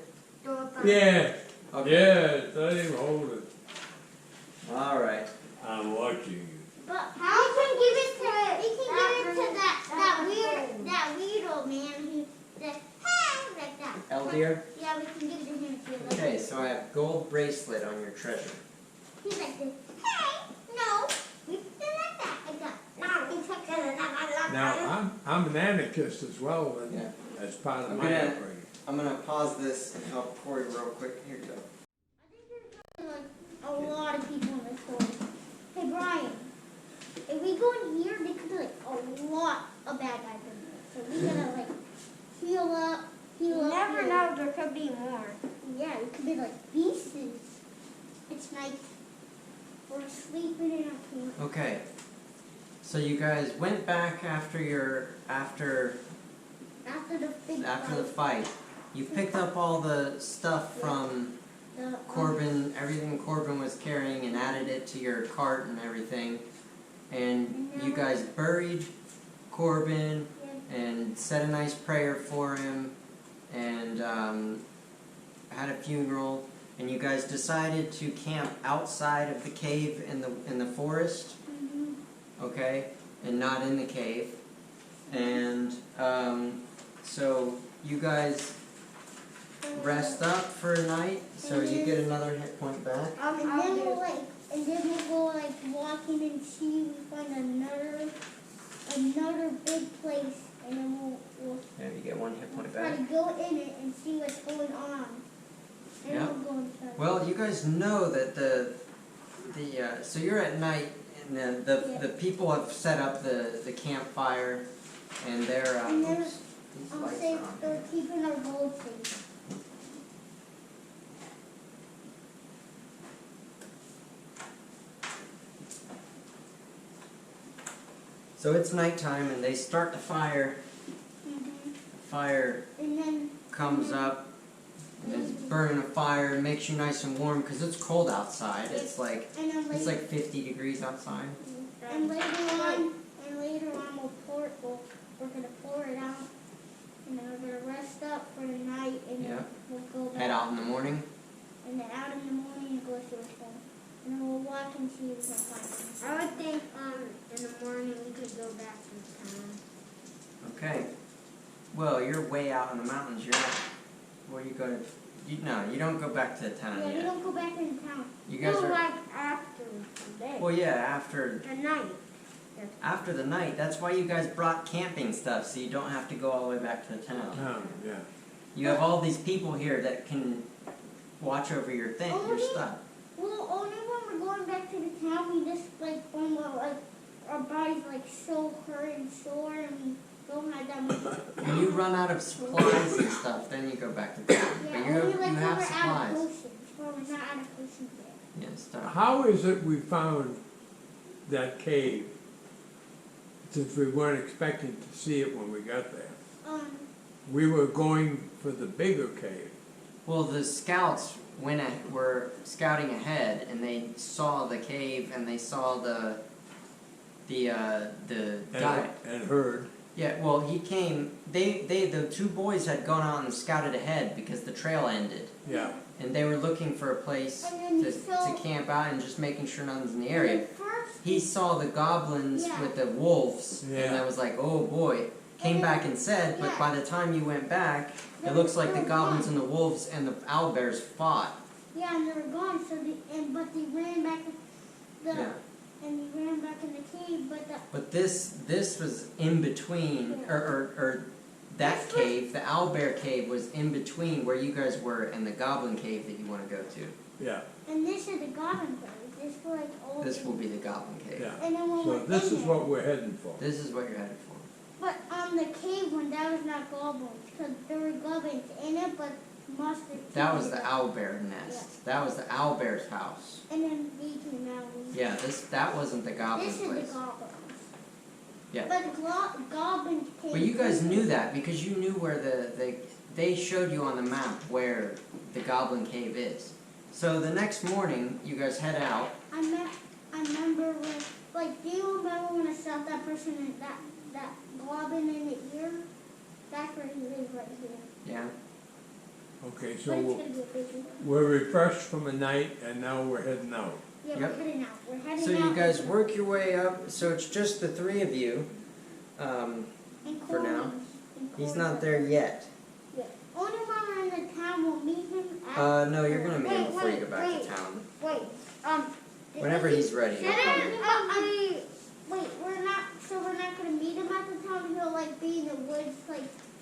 Yeah, Okay. yeah, let him hold it. All right. I'm watching you. But How we can give it to that that weird old man who that hey like that. Owlbear? Yeah, we can give it to him too. Like, Okay, so I have gold bracelet on your treasure. he's like this. Hey, no, we can do like that. No, he's like that. Now, I'm an anarchist as well, and Yeah. as part of I'm my gonna- upbringing. I'm gonna pause this and help Corey real quick. Here you go. I think there's like a lot of people in this story. Hey Brian, if we go in here, there could be like a lot of bad guys in there. So we gotta like heal up. You never know, there could be more. Yeah, it could be like beasts. It's night. We're sleeping in our camp. Okay. So you guys went back after After the big the fight. You picked up all the stuff from Corbin, everything Corbin was carrying, and added it to your cart and everything. And you guys buried Corbin and said a nice prayer for him, and had a funeral. And you guys decided to camp outside of the cave in the forest, okay, and not in the cave. And so you guys rest up for a night, so you get another hit point back. And then we'll go like walking and see we find another big place, and then we'll Yeah, you get one hit point try back. to go in it and see what's going on. And Yeah. we'll go inside. Well, you guys know that so you're at night, and the people have set up the campfire, and they're And then oops, these I'll lights say are on. they're keeping our gold safe. So it's nighttime, and they start the fire. Mm-hmm. Fire And then comes up. And it's burning a fire, it makes you nice and warm because it's cold outside. It's like And then it's like 50 degrees outside. And later on we're gonna pour it out, and then we're gonna rest up for the night, and then we'll go back. Head out in the morning. And then out in the morning and go to the home. And then we'll walk and see if we can find I would think in the morning we could go back to town. Okay. Well, you're way out in the mountains. You're not. Where you go to? No, you don't go back to town Yeah, we yet. don't go back in town. You guys No, are. like after the day. Well, yeah, after The night. the night. That's why you guys brought camping stuff, so you don't have to go all the way back to the town. Yeah. You have all these people here that can watch over your your stuff. Well, only when we're going back to the town, we just when we're our bodies so hurt and sore, and we don't have that much. When you run out of supplies and stuff, then you go back to town. Yeah, But only you when have we're out of supplies. potions, or we're not out of potions yet. Yeah, stuff. How is it we found that cave, since we weren't expecting to see it when we got there? We were going for the bigger cave. Well, the scouts were scouting ahead, and they saw the cave, and they saw the guy. And heard. Yeah, well, he came. The two boys had gone out and scouted ahead because the trail ended, Yeah. and they were looking for a place to camp out and just making sure nothing's in the area. He saw the goblins with the wolves, and I was like, oh boy. Came back and said, but by the time you went back, it looks like the goblins and the wolves and the owlbears fought. Yeah, and they were gone. So but they ran back. And they ran back in the cave, But this was in between, or that cave, the Owlbear cave was in between where you guys were and the Goblin cave that you want to go to. Yeah. And this is the Goblin cave. This will be the Goblin cave. Yeah. And then when So we're this in is there, what we're heading for. This is what you're headed for. But the cave one, that was not goblins, because there were goblins in it, but mustard. That was the Owlbear nest. That was the Owlbear's house. And then we came out. Yeah, that wasn't the Goblin This is place. the goblins. Yeah. But the goblins came. But you guys knew that because you knew where they showed you on the map where the Goblin cave is. So the next morning, you guys head out. I remember when, do you remember when I shot that person in that goblin in the ear? That's where he lives right here. Yeah. Okay, But it's so gonna be a big we're refreshed from the night and now we're heading out. Yeah, Yep. we're heading out. We're heading So out. you guys work your way up. So it's just the three of you. And for now. Corey's- and He's Corey's not up there yet. Yeah. Only when we're in the town, we'll meet him at. No, you're gonna meet him Wait, before you go back wait. to town. Wait. Whenever he's ready. he'll come in. Wait, we're not gonna meet him at the town. He'll be in the woods,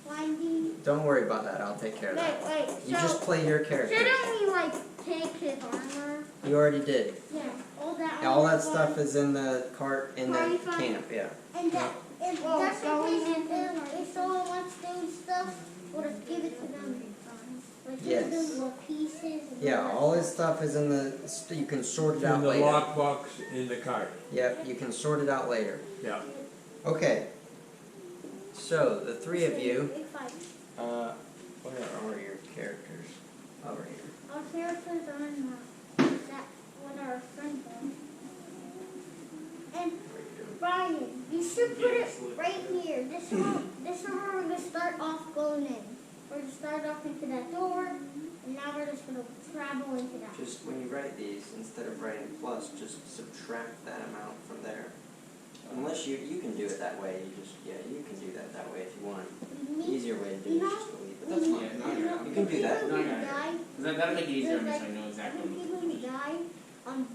finding. Don't worry about that. I'll take care of that. Wait. You just play your character. Shouldn't we take his armor? You already did. Yeah, all that. Yeah, all that stuff is in the cart in the Party fun. camp. Yeah. And that, and Well, just in going case into if someone wants those stuff, we'll just give it to them. Give Yes. them little pieces. And Yeah, that all his stuff. stuff is in the. You can sort it out In the later. lockbox in the cart. Yep, you can sort it out later. Yeah. Okay. So the three of you. Big fight. Where are your characters? Over here. Our characters are in that what our friends are. And Brian, you should put it right here. This is where we're gonna start off going in. We're gonna start off into that door, and now we're just gonna travel into that. Just when you write these, instead of writing plus, just subtract that amount from there. Unless you can do it that way. You can do that way if you want. The easier way to do it is just delete. But that's fine. You can do that. No, you're not. That'll make it easier on me so I know exactly. Different people who die,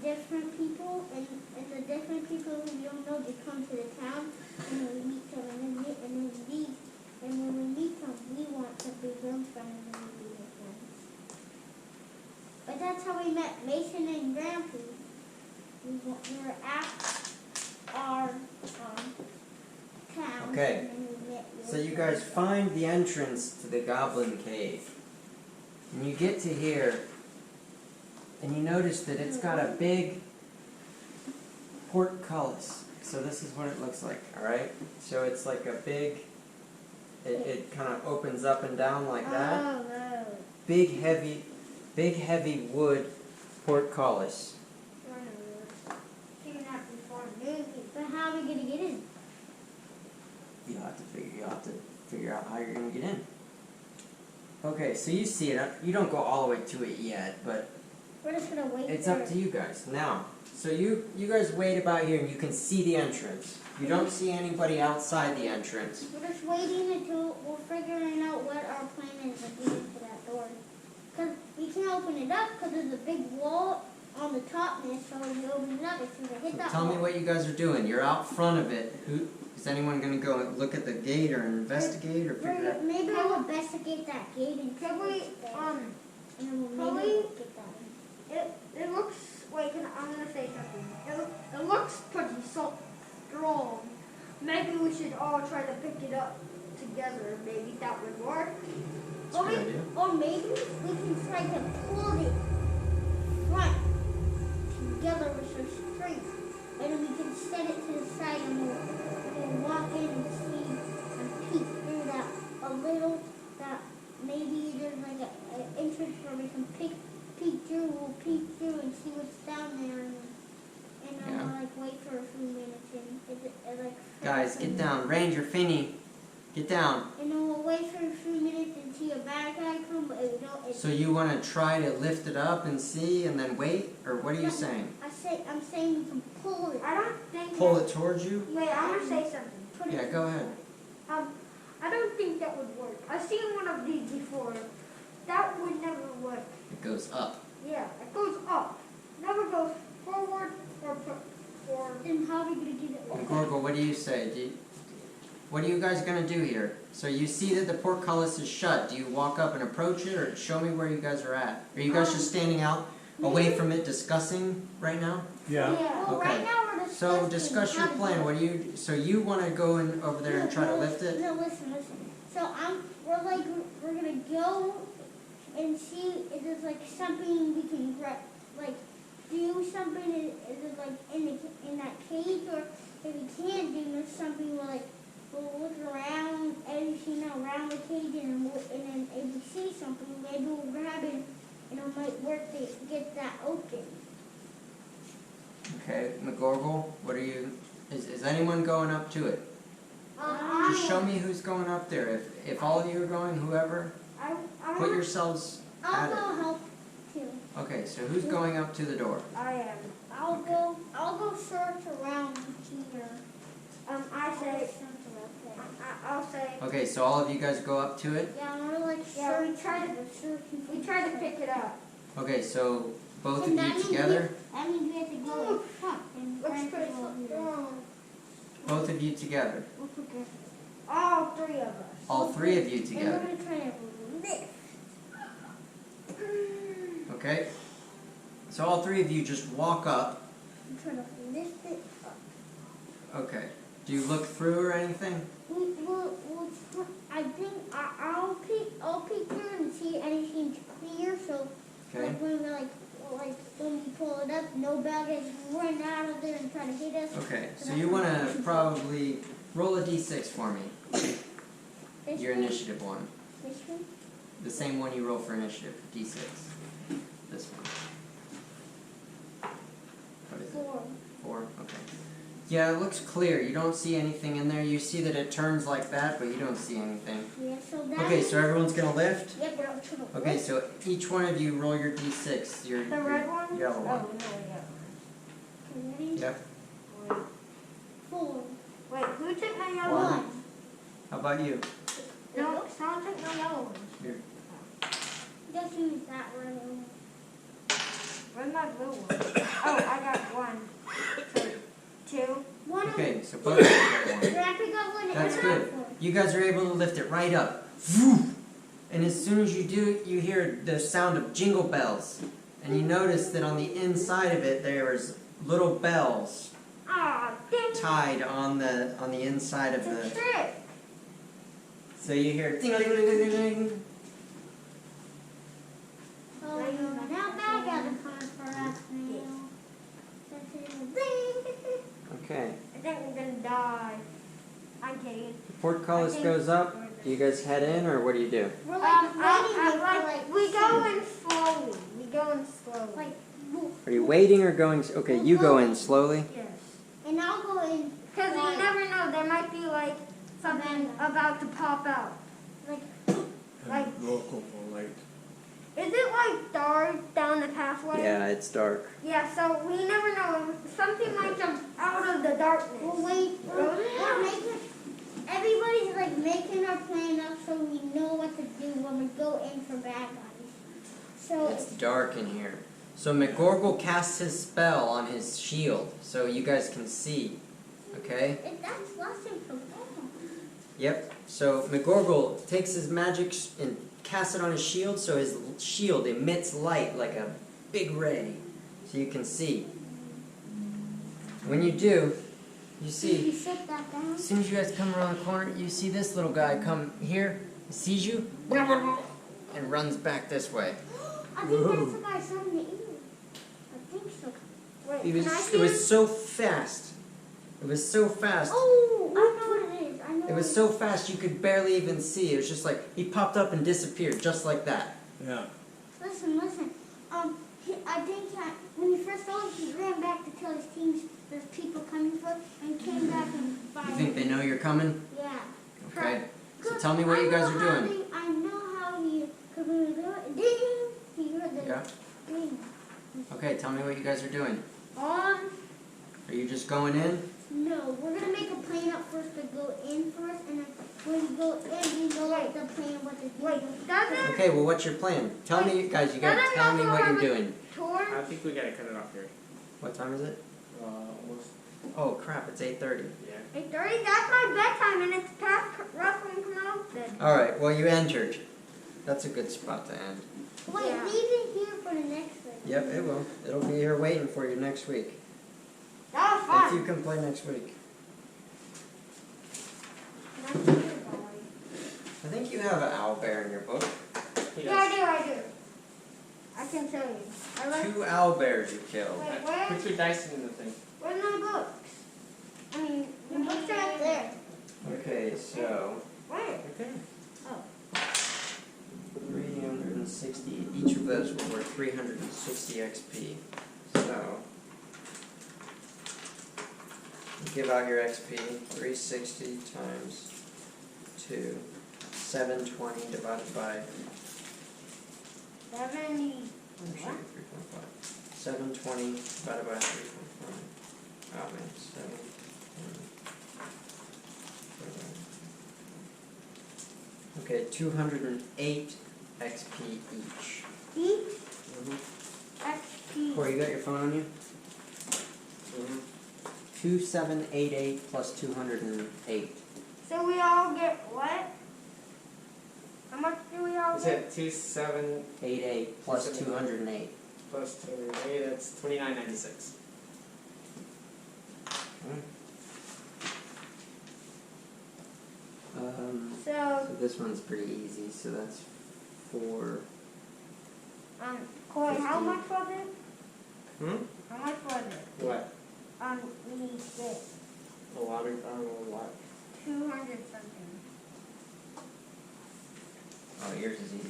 different people, and the different people who you don't know, they come to the town, and then we meet them, and then we leave. And when we meet them, we want to be them friends, and we be their friends. But that's how we met Mason and Grandpa. We were at our town. Okay. And then we met So you guys find the entrance to the Goblin Cave. And you get to here, and you notice that it's got a big portcullis. So this is what it looks like, alright? So it's like a big, it kind of opens up and down like that. Oh, no. big heavy wood portcullis. Seen that before in movies. But how are we gonna get in? You'll have to figure out how you're gonna get in. Okay, so you see it. You don't go all the way to it yet, but We're just gonna wait it's there. up to you guys. Now, so you guys wait about here and you can see the entrance. You don't see anybody outside the entrance. We're just waiting until we're figuring out what our plan is of getting to that door. Because we can't open it up because there's a big wall on the top there, so when we open it up, it's going to hit So that tell wall. me what you guys are doing. You're out front of it. Is anyone gonna go and look at the gate or investigate or figure out? Maybe we'll investigate that gate and Can we, and then we'll can maybe we- get that. it looks, wait, I'm gonna say something. It looks pretty strong. Maybe we should all try to pick it up together. Maybe that would work. That's a good idea. Or maybe we can try to pull it front together with some string. And then we can set it to the side and we'll walk in and see and peek through that a little, that maybe there's like an entrance where we can peek through, we'll peek through and see what's down there and then Yeah. we'll like wait for a few minutes and like Guys, get down. Ranger, Finny, get down. and then we'll wait for a few minutes and see a bad guy come, but we don't. So you want to try to lift it up and see and then wait? Or what are you saying? I'm saying we can pull it. I don't think. Pull it towards you? Wait, I'm gonna say something. Put Yeah, it go ahead. I don't think that would work. I've seen one of these before. That would never work. It goes up. Yeah, it goes up. Never goes forward or forward. Then how are we gonna get it? Mcgorrible, what do you say? What are you guys going to do here? So you see that the portcullis is shut. Do you walk up and approach it, or show me where you guys are at? Are you guys just standing out away from it discussing right now? Yeah. Well, Okay. right now we're So discussing discuss your how to plan. do it. What do you? So you want to go in over there and try to lift it? No, listen. So we're gonna go and see if there's like something we can do something. Is it like in that cage, or if we can't do there's something we'll look around everything around the cage and then if we see something maybe we'll grab it and it might work to get that open. Okay, Mcgorrible, what are you? Is anyone going up to it? Just show me who's going up there. If all of you are going, whoever, put yourselves at I'll it. go help too. Okay, so who's going up to the door? I am. I'll go search around here. I say. I'll say. Okay, so all of you guys go up to it? Yeah, I'm gonna Yeah, we search. try to pick it up. Okay, so both of And that you means together? That means we have to go like front and Looks Frank pretty will go here. strong. Both of you together. We'll put that- All three of us. All three of you And we're together. gonna try to lift. Okay? So all three of you just walk up. I'm trying to lift it up. Okay. Do you look through or anything? I think I'll peek through and see anything's clear. So Okay. like when we when we pull it up, no bad guys run out of there and try to hit us. Okay. So you want to probably roll a d6 for me. This Your one? initiative one. This one? The same one you roll for initiative. D6. This one. What is it? 4. 4? Okay. Yeah, it looks clear. You don't see anything in there. You see that it turns like that, but you don't see anything. Yeah. So that. Okay, so everyone's going to lift? Yep. We're trying to Okay, lift. so each one of you roll your d6. Your The red one? yellow one. Oh, no, yeah. Ready? Yep. 4. Wait, who took my yellow One. one? How about you? No, someone took my yellow one. Just use that one. Where's my blue one? Oh, I got one. So, 2. One. Okay, so both of you got one. Did I pick up one? That's I good. got one. You guys are able to lift it right up. Woo! And as soon as you do, you hear the sound of jingle bells. And you notice that on the inside of it, there's little bells Ah, dang. tied on the inside of It's a the. trick. So you hear ding ding ding ding ding. Oh, no, not bad guys are coming for us now. That's it. Ding. Okay. I think we're gonna die. I'm kidding. The portcullis goes up. Do you guys head in, or what do you do? We're like waiting here for like we go in slowly. We go in slowly. like, Are you waiting or going? Okay, you go in slowly. Yes. and I'll go in. Because you never know, there might be like something about to pop out. Like, Like- Local for light. Is it like dark down the pathway? Yeah, it's dark. Yeah, so we never know. Something might jump out of the darkness. we'll wait. We're making. Everybody's like making our plan up so we know what to do when we go in for bad guys. So It's dark in here. So Mcgorrible casts his spell on his shield, so you guys can see. Okay? that's lesson for them. Yep. So Mcgorrible takes his magic and casts it on his shield, so his shield emits light like a big ray, so you can see. When you do, you Did see. you set that down? As soon as you guys come around the corner, you see this little guy come here, he sees you, and runs back this way. I think that's the guy something to eat. I think so. Wait, It can I was, see it was so fast. It was so fast. Oh, I know what it is. I know. It was so fast you could barely even see. It was just like he popped up and disappeared just like that. Yeah. Listen. I think when he first saw it, he ran back to tell his teams there's people coming for it, and came back and You fired. think they know you're coming? Yeah. Okay. So tell me what you guys are doing. I know how he, because we were doing, ding, he heard the Yeah. ding. Okay, tell me what you guys are doing. on? Are you just going in? No, we're gonna make a plan up first to go in first, and then when we go in, we know the plan what to do. Wait, doesn't Okay, well what's your plan? Tell me, guys, you gotta tell me what you're doing. tour? I think we gotta cut it off here. What time is it? Almost. Oh crap, it's 8:30. Yeah. 8:30. That's my bedtime, and it's past wrestling promotion. Alright, well you entered. That's a good spot to end. Wait, Yeah. leave it here for the next thing. Yep, it will. It'll be here waiting for you next week. That was If fun. you can play next week. I think you have an owlbear in your book. Yeah, I do. I can tell you. I like. 2 owlbears you killed. Wait, Put your dice in the thing. where's my books? I mean, The books are up there. Okay, so Where? Right there. 360. Each of those were worth 360 XP. So give out your XP. 360 times 2. 720 divided by 70. I'm sure 3.5. 720 divided by 3.5. Oh man, 7. Okay, 208 XP each. Each Mm-hmm. XP. Corey, you got your phone on you? Mm-hmm. 2788 plus 208. So we all get what? How much do we all Is get? it 2788 plus 208. plus 208? That's 2996. So, So this one's pretty easy. So that's 4. Corey, how much was it? Hmm? How much was it? What? We get Oh, I don't know what. 200 something. Oh, yours is easy.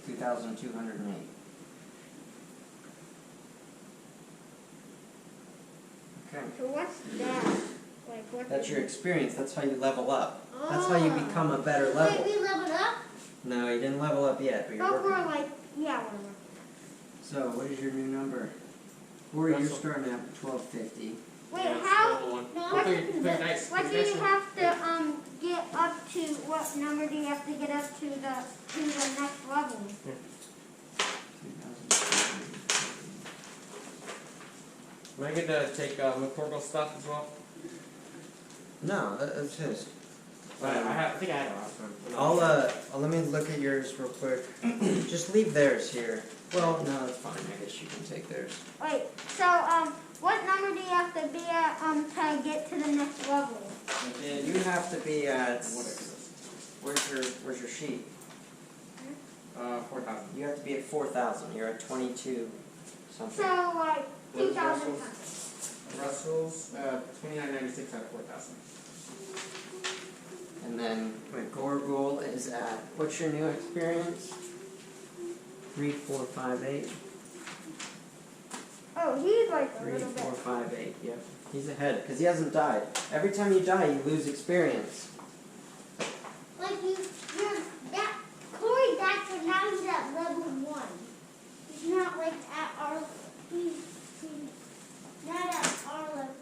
2,208. Okay. So what's that? Like what's That's your experience. That's how you level up. Oh. That's how you become a better Wait, level. we leveled up? No, you didn't level up yet, but you're But we're working. like, yeah, we're working. So, what is your new number? Or you're Russell. starting at 1250. Wait, Yeah, it's how? the one. No, Put your dice. What Put do your you dice in. have to get up to? What number do you have to get up to the next level? 2,250. Am I good to take Mcgorrible stuff as well? No, that's his. I think I had it last time. I'll let me look at yours real quick. Just leave theirs here. Well, no, that's fine. I guess you can take theirs. Wait, so what number do you have to be at to get to the next level? You have to be at. What is this? Where's your sheet? 4,000. You have to be at 4,000. You're at 22 So something. like What is 2,000 Russell's? something. Russell's 2996 out of 4,000. And then Mcgorrible is at, what's your new experience? 3, 4, 5, 8. Oh, he's like a 3, little 4, bit. 5, 8. Yep. He's ahead because he hasn't died. Every time you die, you lose experience. Like you're that Corey died, so now he's at level 1. He's not like at our he's not at our level.